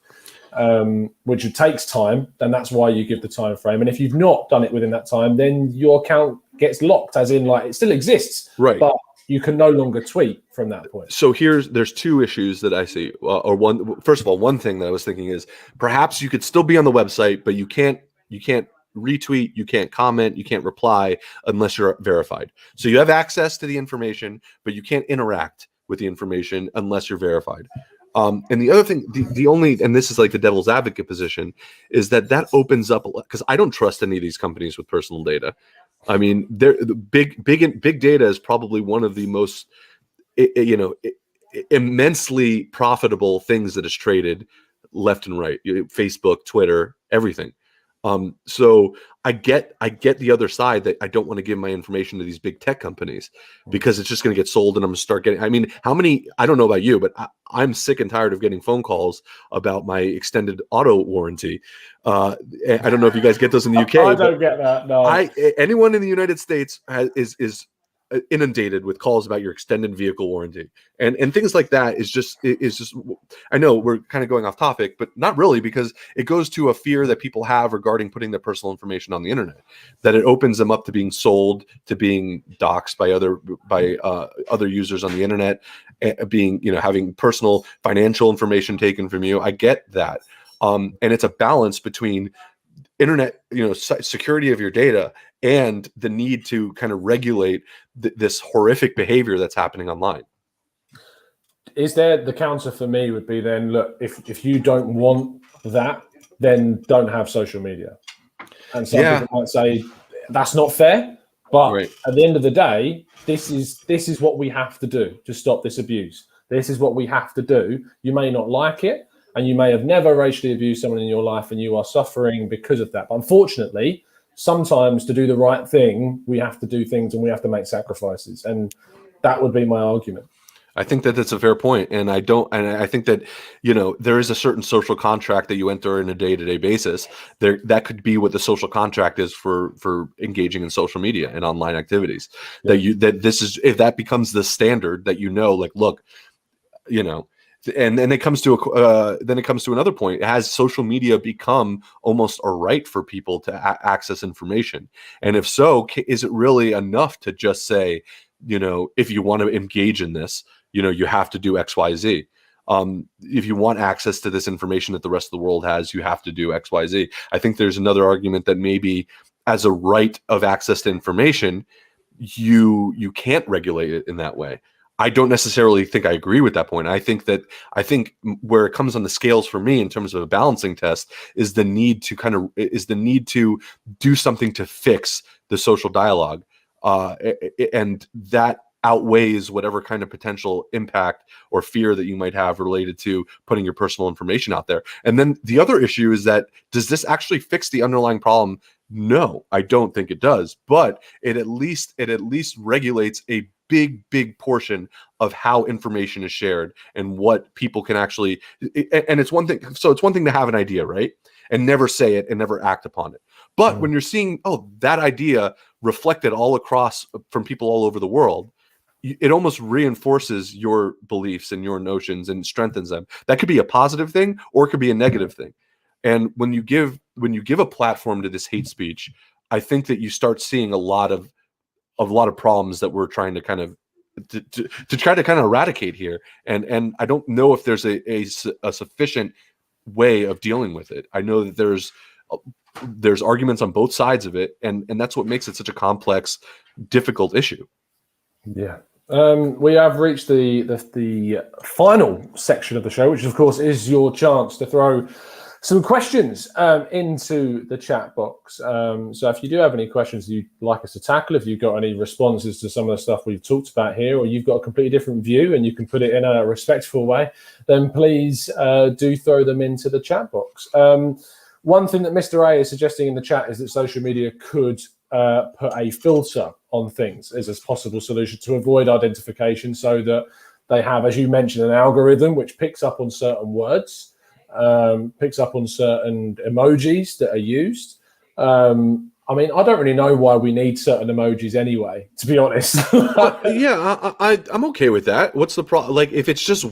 which takes time, then that's why you give the time frame. And if you've not done it within that time, then your account gets locked, as in like it still exists, right? But you can no longer tweet from that point. So there's two issues that I see. Or one, first of all, one thing that I was thinking is perhaps you could still be on the website, but you can't retweet, you can't comment, you can't reply unless you're verified. So you have access to the information, but you can't interact with the information unless you're verified. And the other thing, the only, and this is like the devil's advocate position, is that opens up, because I don't trust any of these companies with personal data. I mean, the big data is probably one of the most, immensely profitable things that is traded left and right. Facebook, Twitter, everything. So I get the other side, that I don't want to give my information to these big tech companies because it's just going to get sold, and I'm going to start getting, I mean, I don't know about you, but I'm sick and tired of getting phone calls about my extended auto warranty. I don't know if you guys get those in the UK. I don't get that. No. Anyone in the United States is inundated with calls about your extended vehicle warranty and things like that is just I know we're kind of going off topic, but not really, because it goes to a fear that people have regarding putting their personal information on the internet, that it opens them up to being sold, to being doxxed by other users on the internet, being, having personal financial information taken from you. I get that. And it's a balance between internet, security of your data and the need to kind of regulate this horrific behavior that's happening online. Is there the counter for me would be then, look, if you don't want that, then don't have social media. And some people might say that's not fair, but at the end of the day, this is what we have to do to stop this abuse. This is what we have to do. You may not like it, and you may have never racially abused someone in your life, and you are suffering because of that. But unfortunately, sometimes to do the right thing, we have to do things and we have to make sacrifices. And that would be my argument. I think that that's a fair point. And I think that, there is a certain social contract that you enter on a day-to-day basis. That could be what the social contract is for engaging in social media and online activities. Yeah. If that becomes the standard that, like, look, and then it comes to another point. Has social media become almost a right for people to access information? And if so, is it really enough to just say, if you want to engage in this, you have to do X, Y, Z. If you want access to this information that the rest of the world has, you have to do X, Y, Z. I think there's another argument that maybe as a right of access to information, you can't regulate it in that way. I don't necessarily think I agree with that point. I think where it comes on the scales for me in terms of a balancing test is the need to do something to fix the social dialogue. And that outweighs whatever kind of potential impact or fear that you might have related to putting your personal information out there. And then the other issue is that, does this actually fix the underlying problem? No, I don't think it does, but it at least regulates a big portion of how information is shared and what people can actually, and it's one thing to have an idea, right? And never say it and never act upon it. But when you're seeing, that idea reflected all across from people all over the world, it almost reinforces your beliefs and your notions and strengthens them. That could be a positive thing or it could be a negative thing. And when you give a platform to this hate speech, I think that you start seeing a lot of problems that we're trying to kind of to try to kind of eradicate here. And I don't know if there's a sufficient way of dealing with it. I know that there's arguments on both sides of it, and that's what makes it such a complex, difficult issue. Yeah. We have reached the final section of the show, which of course is your chance to throw some questions into the chat box. So if you do have any questions you'd like us to tackle, if you've got any responses to some of the stuff we've talked about here, or you've got a completely different view and you can put it in a respectful way, then please do throw them into the chat box. One thing that Mr. A is suggesting in the chat is that social media could put a filter on things as a possible solution to avoid identification, so that they have, as you mentioned, an algorithm which picks up on certain words, picks up on certain emojis that are used. I mean, I don't really know why we need certain emojis anyway, to be honest. I'm okay with that. What's the problem? Like, if it's just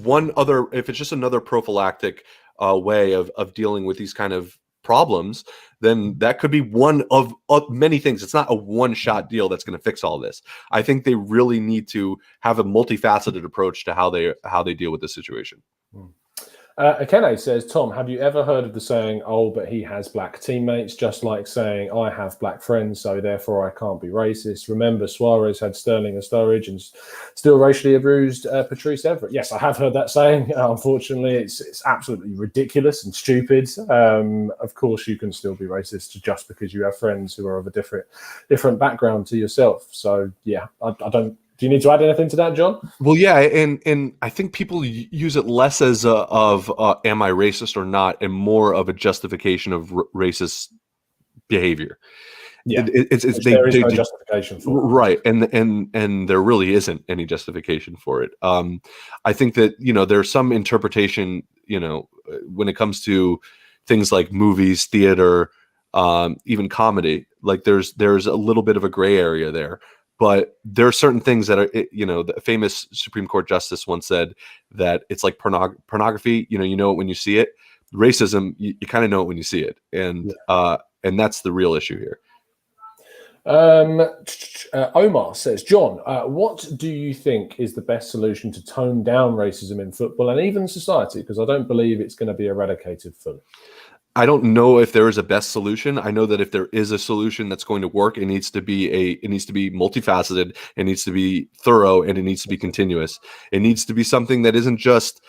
another prophylactic way of dealing with these kind of problems, then that could be one of many things. It's not a one-shot deal that's going to fix all this. I think they really need to have a multifaceted approach to how they deal with the situation. Akene says, Tom, have you ever heard of the saying, "Oh, but he has black teammates," just like saying, "I have black friends, so therefore I can't be racist"? Remember, Suarez had Sterling and Sturridge and still racially abused Patrice Everett. Yes, I have heard that saying. Unfortunately, it's absolutely ridiculous and stupid. Of course, you can still be racist just because you have friends who are of a different background to yourself. So, yeah, I don't. Do you need to add anything to that, John? Well, yeah, and I think people use it less as am I racist or not, and more of a justification of racist behavior. Yeah, there is no justification for it. Right, and there really isn't any justification for it. I think that there's some interpretation, when it comes to things like movies, theater, even comedy. Like there's a little bit of a gray area there. but there are certain things that are, the famous Supreme Court justice once said that it's like pornography. You know it when you see it. Racism, you kind of know it when you see it, and that's the real issue here. Omar says, John, what do you think is the best solution to tone down racism in football and even society? Because I don't believe it's going to be eradicated fully. I don't know if there is a best solution. I know that if there is a solution that's going to work, it needs to be multifaceted, it needs to be thorough, and it needs to be continuous. It needs to be something that isn't just,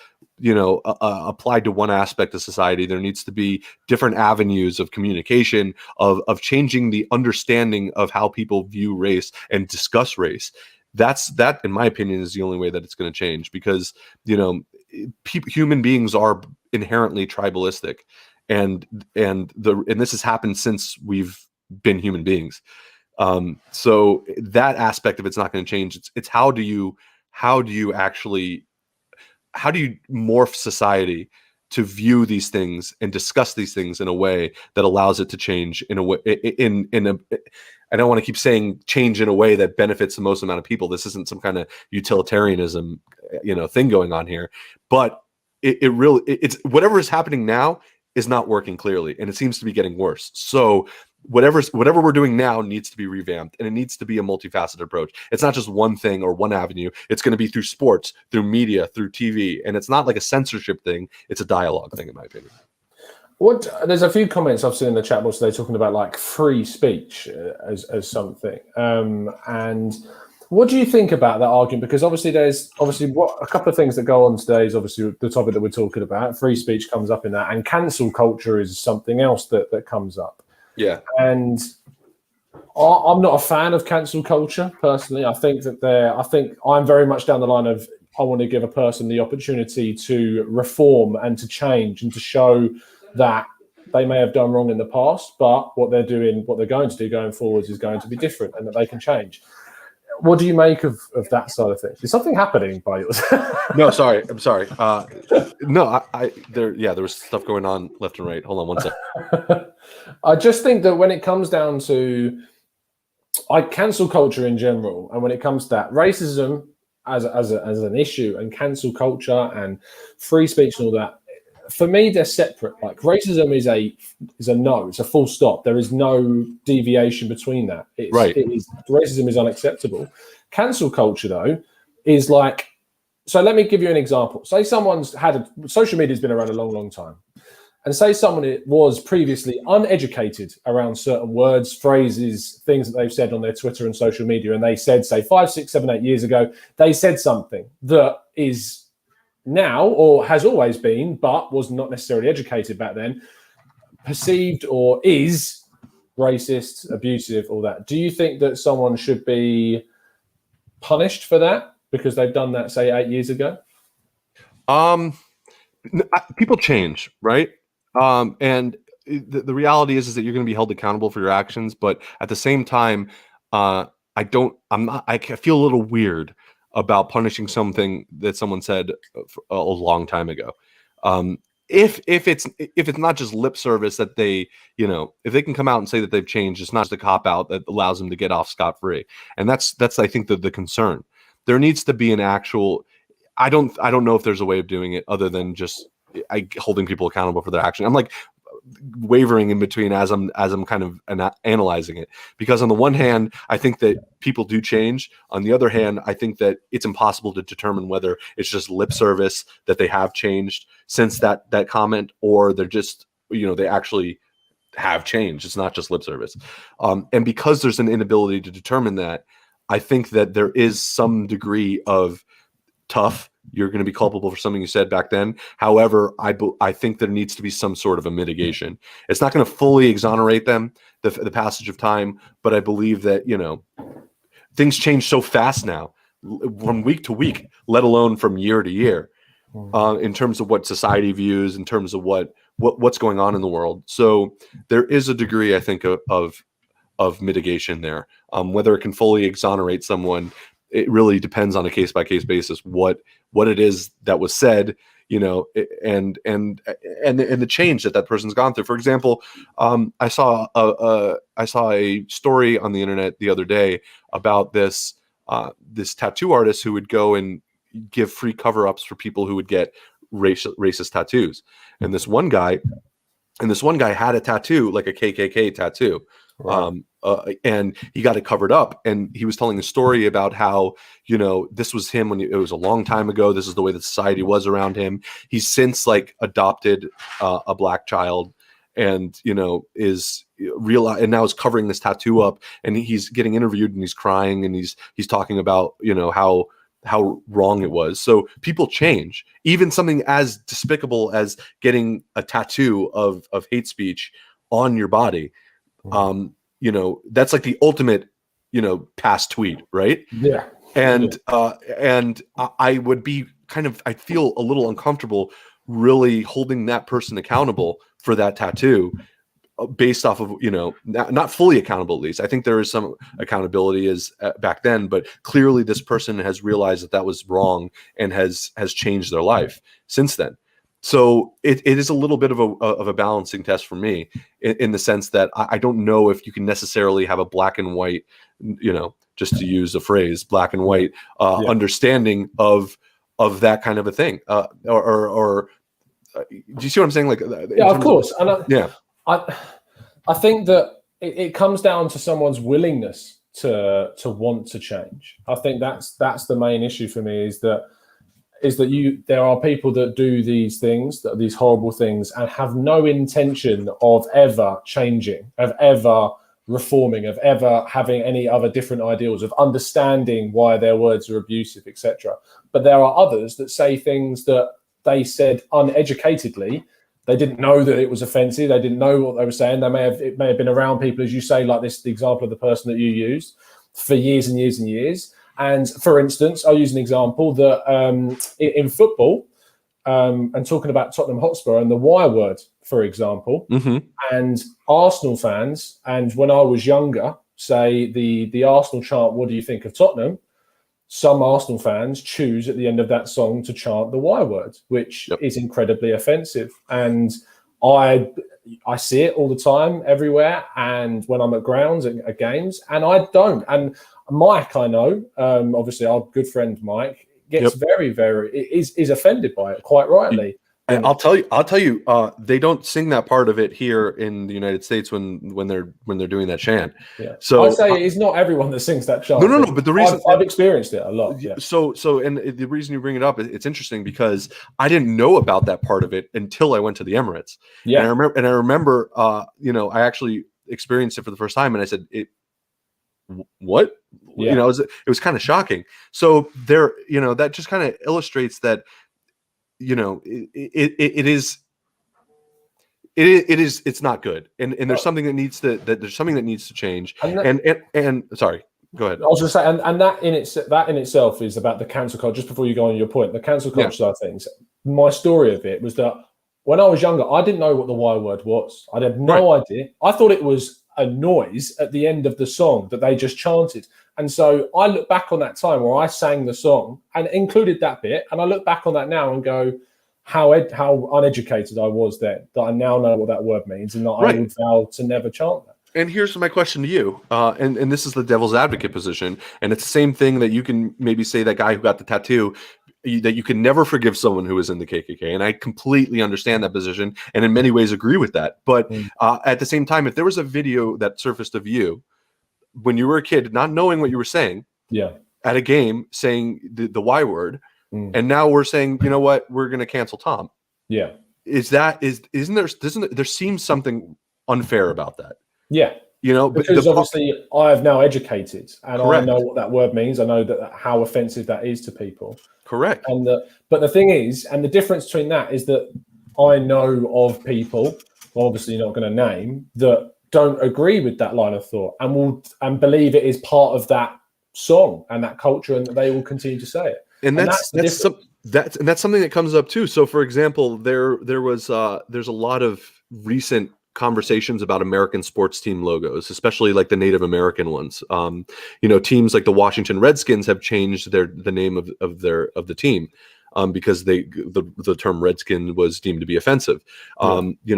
applied to one aspect of society. There needs to be different avenues of communication, of changing the understanding of how people view race and discuss race. That, in my opinion, is the only way that it's going to change, because, human beings are inherently tribalistic. And this has happened since we've been human beings. So that aspect of it's not going to change. It's how do you morph society to view these things and discuss these things in a way that allows it to change in a way I don't want to keep saying change in a way that benefits the most amount of people. This isn't some kind of utilitarianism, thing going on here, but it's whatever is happening now is not working clearly, and it seems to be getting worse. So whatever we're doing now needs to be revamped, and it needs to be a multifaceted approach. It's not just one thing or one avenue. It's going to be through sports, through media, through TV, and it's not like a censorship thing. It's a dialogue thing, in my opinion. There's a few comments I've seen in the chat box today talking about like free speech as something, and what do you think about that argument? Because there's a couple of things that go on today is obviously the topic that we're talking about. Free speech comes up in that, and cancel culture is something else that comes up. Yeah. And I'm not a fan of cancel culture personally. I think I'm very much down the line of I want to give a person the opportunity to reform and to change and to show that they may have done wrong in the past, but what they're going to do going forwards is going to be different, and that they can change. What do you make of that side of things? Is something happening by yours? No, sorry. I'm sorry. No, there was stuff going on left and right. Hold on one second. I just think that when it comes down to cancel culture in general, and when it comes to that, racism as an issue, and cancel culture and free speech and all that, for me, they're separate. Like racism is a no, it's a full stop. There is no deviation between that. Racism is unacceptable. Cancel culture, though, is like, so let me give you an example. Say someone's social media's been around a long, long time. And say someone was previously uneducated around certain words, phrases, things that they've said on their Twitter and social media. And they said, say 5, 6, 7, 8 years ago, they said something that is now, or has always been, but was not necessarily educated back then, perceived or is racist, abusive, all that. Do you think that someone should be punished for that because they've done that, say, 8 years ago? People change, right? And the reality is that you're going to be held accountable for your actions, but at the same time, I feel a little weird about punishing something that someone said a long time ago. If it's not just lip service that they, if they can come out and say that they've changed, it's not just a cop out that allows them to get off scot-free. And that's I think the concern. There needs to be an actual. I don't know if there's a way of doing it other than just holding people accountable for their action. I'm like wavering in between as I'm kind of analyzing it, because on the one hand, I think that people do change. On the other hand, I think that it's impossible to determine whether it's just lip service that they have changed since that comment, or they're just, they actually have changed. It's not just lip service. And because there's an inability to determine that, I think that there is some degree of tough. You're going to be culpable for something you said back then. However, I think there needs to be some sort of a mitigation. It's not going to fully exonerate them, the passage of time, but I believe that, things change so fast now, from week to week, let alone from year to year, in terms of what society views, in terms of what's going on in the world. So there is a degree, I think, of mitigation there. Whether it can fully exonerate someone, it really depends on a case-by-case basis what it is that was said, and the change that person's gone through. For example, I saw a story on the internet the other day about this tattoo artist who would go and give free cover-ups for people who would get racist tattoos. And this one guy had a tattoo, like a KKK tattoo. Right. And he got it covered up, and he was telling a story about how, this was him when it was a long time ago. This is the way that society was around him. He's since like adopted a black child, and is and now is covering this tattoo up, and he's getting interviewed, and he's crying, and he's talking about how wrong it was. So people change. Even something as despicable as getting a tattoo of hate speech on your body, that's like the ultimate, past tweet, right? Yeah. And I would be I feel a little uncomfortable really holding that person accountable for that tattoo, based off of, not fully accountable. At least I think there is some accountability as back then, but clearly this person has realized that was wrong and has changed their life since then. So it is a little bit of a balancing test for me, in the sense that I don't know if you can necessarily have a black and white, just to use a phrase, black and white understanding of that kind of a thing, or do you see what I'm saying? Like, yeah, of course. I think that it comes down to someone's willingness to want to change. I think that's the main issue for me, is that there are people that do these things, these horrible things, and have no intention of ever changing, of ever reforming, of ever having any other different ideals, of understanding why their words are abusive, etc. But there are others that say things that they said uneducatedly. They didn't know that it was offensive. They didn't know what they were saying. It may have been around people, as you say, like the example of the person that you used, for years and years and years. And for instance, I'll use an example that in football, and talking about Tottenham Hotspur and the Y word, for example, and Arsenal fans, and when I was younger, say the Arsenal chant, "What do you think of Tottenham?" Some Arsenal fans choose at the end of that song to chant the Y word, which is incredibly offensive. And I see it all the time, everywhere, and when I'm at grounds, at games, and I don't. And Mike, I know, obviously our good friend Mike, gets very, very is offended by it, quite rightly. And I'll tell you, they don't sing that part of it here in the United States when they're doing that chant. Yeah. So I'd say it's not everyone that sings that chant. No. But the reason I've experienced it a lot. Yeah. So, and the reason you bring it up, it's interesting because I didn't know about that part of it until I went to the Emirates. Yeah. And I remember, I actually experienced it for the first time, and I said, what? Yeah. It was kind of shocking. So there, that just kind of illustrates that, it's not good, and there's something that needs to change. And sorry, go ahead. I was just saying, and that in itself is about the cancel culture. Just before you go on your point, the cancel culture side of things. My story of it was that when I was younger, I didn't know what the Y word was. I had no idea. I thought it was a noise at the end of the song that they just chanted. And so I look back on that time where I sang the song and included that bit, and I look back on that now and go, how uneducated I was then, that I now know what that word means, and that I would vow to never chant that. And here's my question to you, and this is the devil's advocate position, and it's the same thing that you can maybe say that guy who got the tattoo, that you can never forgive someone who is in the KKK, and I completely understand that position, and in many ways agree with that. But at the same time, if there was a video that surfaced of you when you were a kid, not knowing what you were saying, at a game, saying the Y word, and now we're saying, you know what, we're going to cancel Tom. Yeah, there seems something unfair about that? Yeah. Because obviously I have now educated, and I know what that word means. I know that how offensive that is to people. Correct. But the thing is, and the difference between that is that I know of people, obviously not going to name, that don't agree with that line of thought and believe it is part of that song and that culture, and that they will continue to say it. And that's something that comes up too. So, for example, there's a lot of recent conversations about American sports team logos, especially like the Native American ones. Teams like the Washington Redskins have changed the name of the team. because the term Redskin was deemed to be offensive.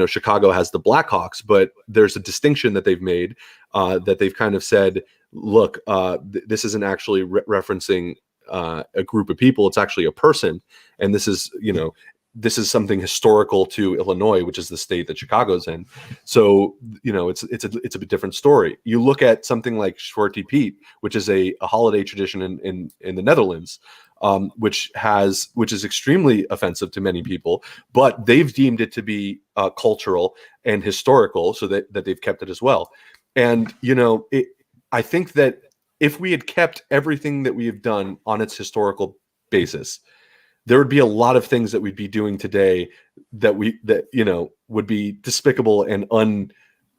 Chicago has the Blackhawks, but there's a distinction that they've made, that they've kind of said, look, this isn't actually referencing a group of people. It's actually a person. And this is, this is something historical to Illinois, which is the state that Chicago's in. So, it's a bit different story. You look at something like Zwarte Piet, which is a holiday tradition in the Netherlands, which is extremely offensive to many people, but they've deemed it to be cultural and historical, so that they've kept it as well. And, I think that if we had kept everything that we have done on its historical basis, there would be a lot of things that we'd be doing today that would be despicable and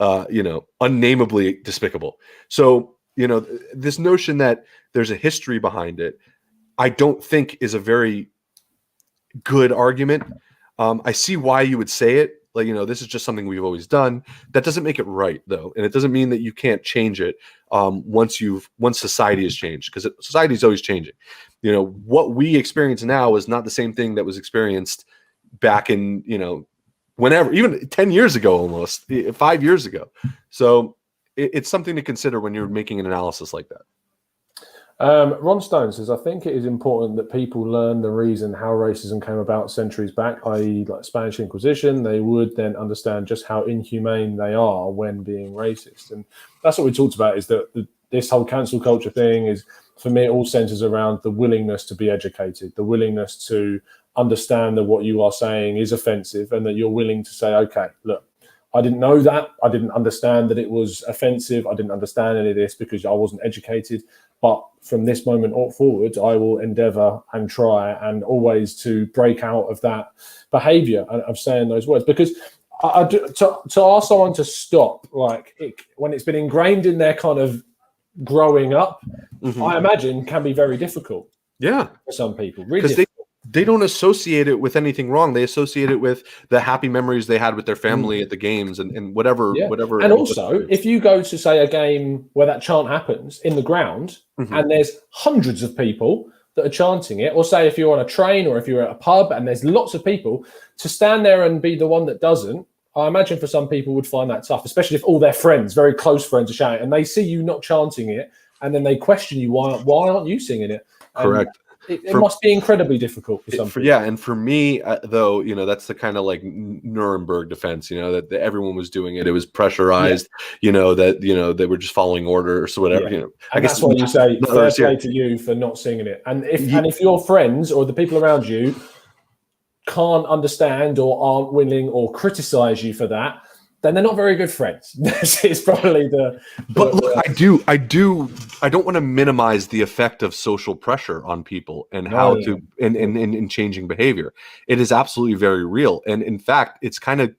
unnamably despicable. So, this notion that there's a history behind it, I don't think is a very good argument. I see why you would say it. Like, this is just something we've always done. That doesn't make it right, though. And it doesn't mean that you can't change it once society has changed, because society is always changing. What we experience now is not the same thing that was experienced back in, whenever, even 10 years ago, almost 5 years ago. So it's something to consider when you're making an analysis like that. Ron Stone says, I think it is important that people learn the reason how racism came about centuries back, i.e. like Spanish Inquisition. They would then understand just how inhumane they are when being racist. And that's what we talked about, is that this whole cancel culture thing is, for me, it all centers around the willingness to be educated, the willingness to understand that what you are saying is offensive, and that you're willing to say, okay, look, I didn't know that. I didn't understand that it was offensive. I didn't understand any of this because I wasn't educated. But from this moment forward, I will endeavor and try and always to break out of that behavior of saying those words. Because to ask someone to stop, when it's been ingrained in their kind of growing up, I imagine can be very difficult. Yeah, for some people, really, because they don't associate it with anything wrong. They associate it with the happy memories they had with their family at the games and whatever. And also, if you go to, say, a game where that chant happens in the ground, and there's hundreds of people that are chanting it, or say if you're on a train or if you're at a pub and there's lots of people, to stand there and be the one that doesn't, I imagine for some people would find that tough, especially if all their friends, very close friends, are shouting and they see you not chanting it, and then they question you, why aren't you singing it? Correct. It must be incredibly difficult for some people. Yeah, and for me, though, that's the kind of like Nuremberg defense, that everyone was doing it. It was pressurized, that they were just following orders or whatever. And I guess that's why you say fair play to you for not singing it. And if your friends or the people around you can't understand or aren't willing or criticize you for that, then they're not very good friends. This is probably But look, I don't want to minimize the effect of social pressure on people and how to in changing behavior. It is absolutely very real. And in fact, it's kind of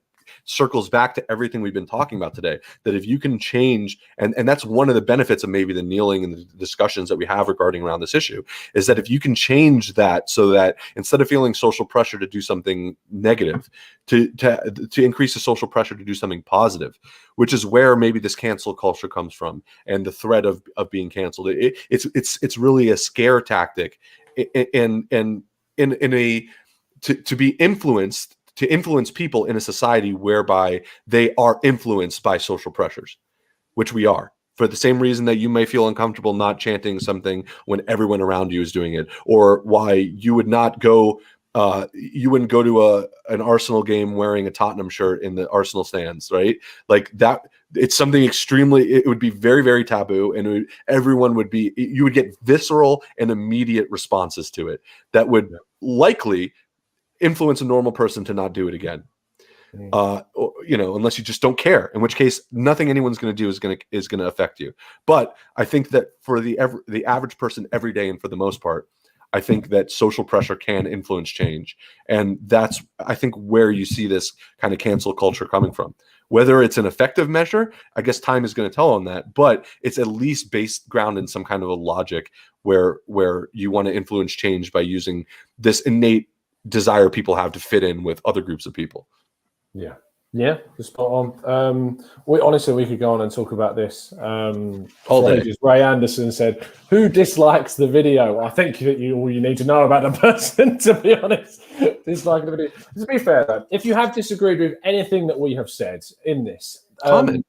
circles back to everything we've been talking about today, that if you can change, and that's one of the benefits of maybe the kneeling and the discussions that we have regarding around this issue, is that if you can change that so that instead of feeling social pressure to do something negative, to increase the social pressure to do something positive, which is where maybe this cancel culture comes from, and the threat of being canceled. It's really a scare tactic, to be influenced, to influence people in a society whereby they are influenced by social pressures, which we are, for the same reason that you may feel uncomfortable not chanting something when everyone around you is doing it, or why you would not go, you wouldn't go to an Arsenal game wearing a Tottenham shirt in the Arsenal stands, right? Like that, it's something it would be very, very taboo, and you would get visceral and immediate responses to it that would likely influence a normal person to not do it again, unless you just don't care, in which case nothing anyone's going to do is going to affect you. But I think that for the average person every day, and for the most part, I think that social pressure can influence change, and that's, I think, where you see this kind of cancel culture coming from. Whether it's an effective measure, I guess time is going to tell on that, but it's at least ground in some kind of a logic where you want to influence change by using this innate desire people have to fit in with other groups of people. Yeah. Yeah, spot on. We could go on and talk about this All for day. ages. Ray Anderson said, "Who dislikes the video?" I think that all you need to know about the person, to be honest, disliking the video. To be fair, though, if you have disagreed with anything that we have said in this, Comment.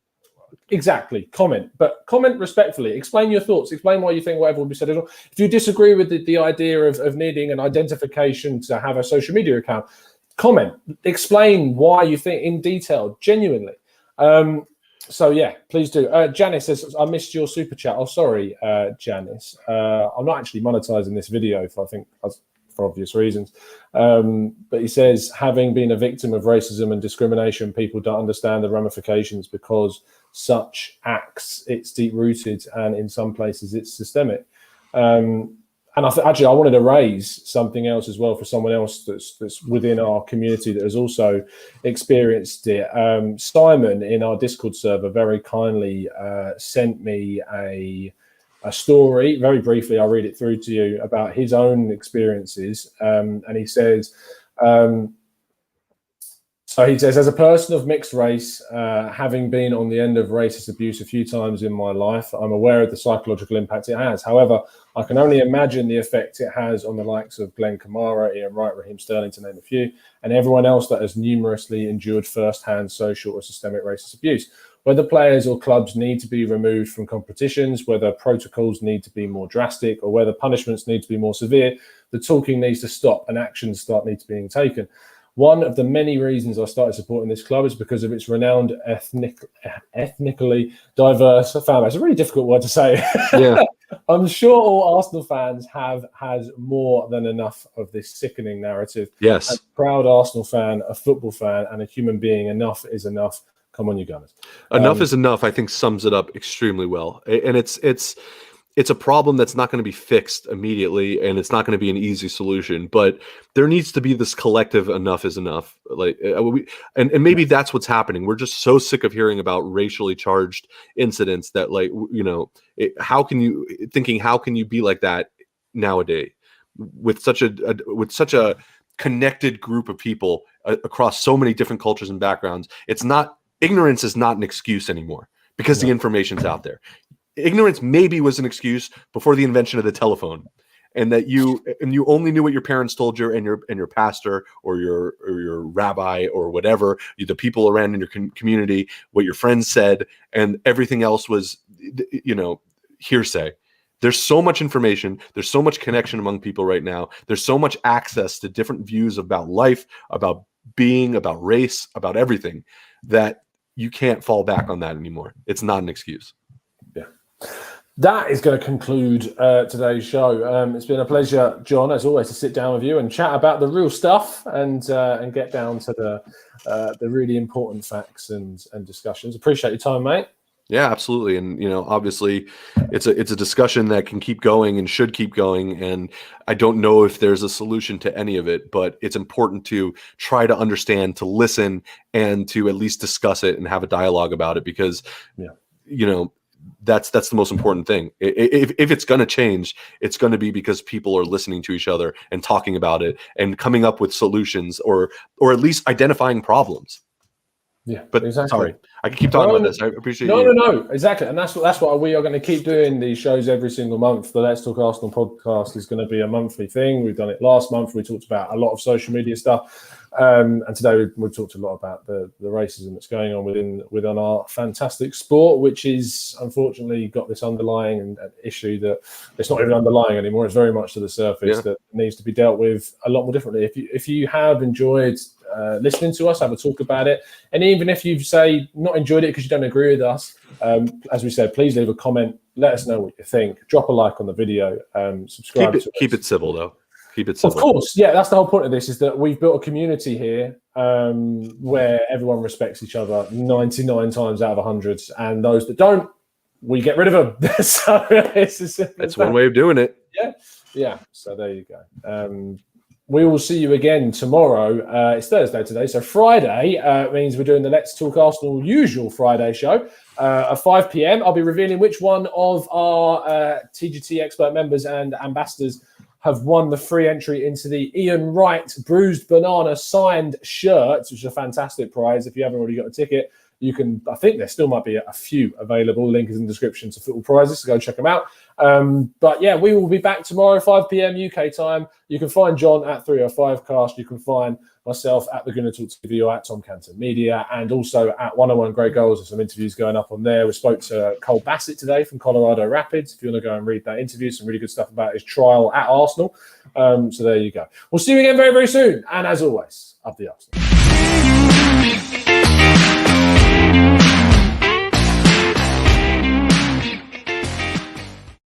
exactly, comment, but comment respectfully. Explain your thoughts. Explain why you think whatever would be said. If you disagree with the idea of needing an identification to have a social media account, comment, explain why you think in detail, genuinely. So yeah, please do. Janice says, I missed your super chat. Oh, sorry, Janice. I'm not actually monetizing this video for obvious reasons. But he says, having been a victim of racism and discrimination, people don't understand the ramifications because such acts, it's deep rooted, and in some places it's systemic. And actually, I wanted to raise something else as well for someone else that's within our community that has also experienced it. Simon in our Discord server very kindly sent me a story. Very briefly, I'll read it through to you about his own experiences. And he says, as a person of mixed race, having been on the end of racist abuse a few times in my life, I'm aware of the psychological impact it has. However, I can only imagine the effect it has on the likes of Glenn Kamara, Ian Wright, Raheem Sterling, to name a few, and everyone else that has numerously endured first-hand social or systemic racist abuse. Whether players or clubs need to be removed from competitions, whether protocols need to be more drastic, or whether punishments need to be more severe, the talking needs to stop and actions need to be taken. One of the many reasons I started supporting this club is because of its renowned ethnically diverse fan base. It's a really difficult word to say. Yeah. I'm sure all Arsenal fans have had more than enough of this sickening narrative. Yes. As a proud Arsenal fan, a football fan, and a human being, enough is enough. Come on, you Gunners. Enough is enough, I think, sums it up extremely well. And it's a problem that's not going to be fixed immediately, and it's not going to be an easy solution. But there needs to be this collective enough is enough. And maybe that's what's happening. We're just so sick of hearing about racially charged incidents that, how can you be like that nowadays with such a connected group of people across so many different cultures and backgrounds? Ignorance is not an excuse anymore because the information's out there. Ignorance maybe was an excuse before the invention of the telephone, and that you only knew what your parents told you and your pastor or your rabbi or whatever, the people around in your community, what your friends said, and everything else was hearsay. There's so much information, there's so much connection among people right now, there's so much access to different views about life, about being, about race, about everything, that you can't fall back on that anymore. It's not an excuse. Yeah. That is going to conclude today's show. It's been a pleasure, John, as always, to sit down with you and chat about the real stuff and get down to the really important facts and discussions. Appreciate your time, mate. Yeah, absolutely. And, obviously it's a discussion that can keep going and should keep going. And I don't know if there's a solution to any of it, but it's important to try to understand, to listen, and to at least discuss it and have a dialogue about it, because, that's the most important thing. If it's going to change, it's going to be because people are listening to each other and talking about it and coming up with solutions, or at least identifying problems. Yeah, but exactly. Sorry, I can keep talking about this. I appreciate you. No, exactly. And that's why we are going to keep doing these shows every single month. The Let's Talk Arsenal podcast is going to be a monthly thing. We've done it last month. We talked about a lot of social media stuff. And today we talked a lot about the racism that's going on within our fantastic sport, which is unfortunately got this underlying issue that it's not even underlying anymore. It's very much to the surface that needs to be dealt with a lot more differently. If you have enjoyed listening to us, have a talk about it, and even if you've not enjoyed it because you don't agree with us, as we said, please leave a comment, let us know what you think, drop a like on the video, subscribe. Keep it civil though. Keep it simple. Of course, yeah, that's the whole point of this, is that we've built a community here where everyone respects each other 99 times out of 100, and those that don't, we get rid of them. So that's one way of doing it. Yeah. So there you go. We will see you again tomorrow. It's Thursday today, so Friday means we're doing the Let's Talk Arsenal usual Friday show at 5 p.m. I'll be revealing which one of our TGT expert members and ambassadors have won the free entry into the Ian Wright Bruised Banana signed shirts, which is a fantastic prize. If you haven't already got a ticket, you can, I think there still might be a few available. Link is in the description to football prizes, so go check them out. But yeah, we will be back tomorrow, 5 p.m. UK time. You can find John at 305 Cast. You can find myself at the Gunner Talk TV or at Tom Canton Media, and also at 101 Great Goals. There's some interviews going up on there. We spoke to Cole Bassett today from Colorado Rapids. If you want to go and read that interview, some really good stuff about his trial at Arsenal. So there you go. We'll see you again very, very soon. And as always, up the Arsenal.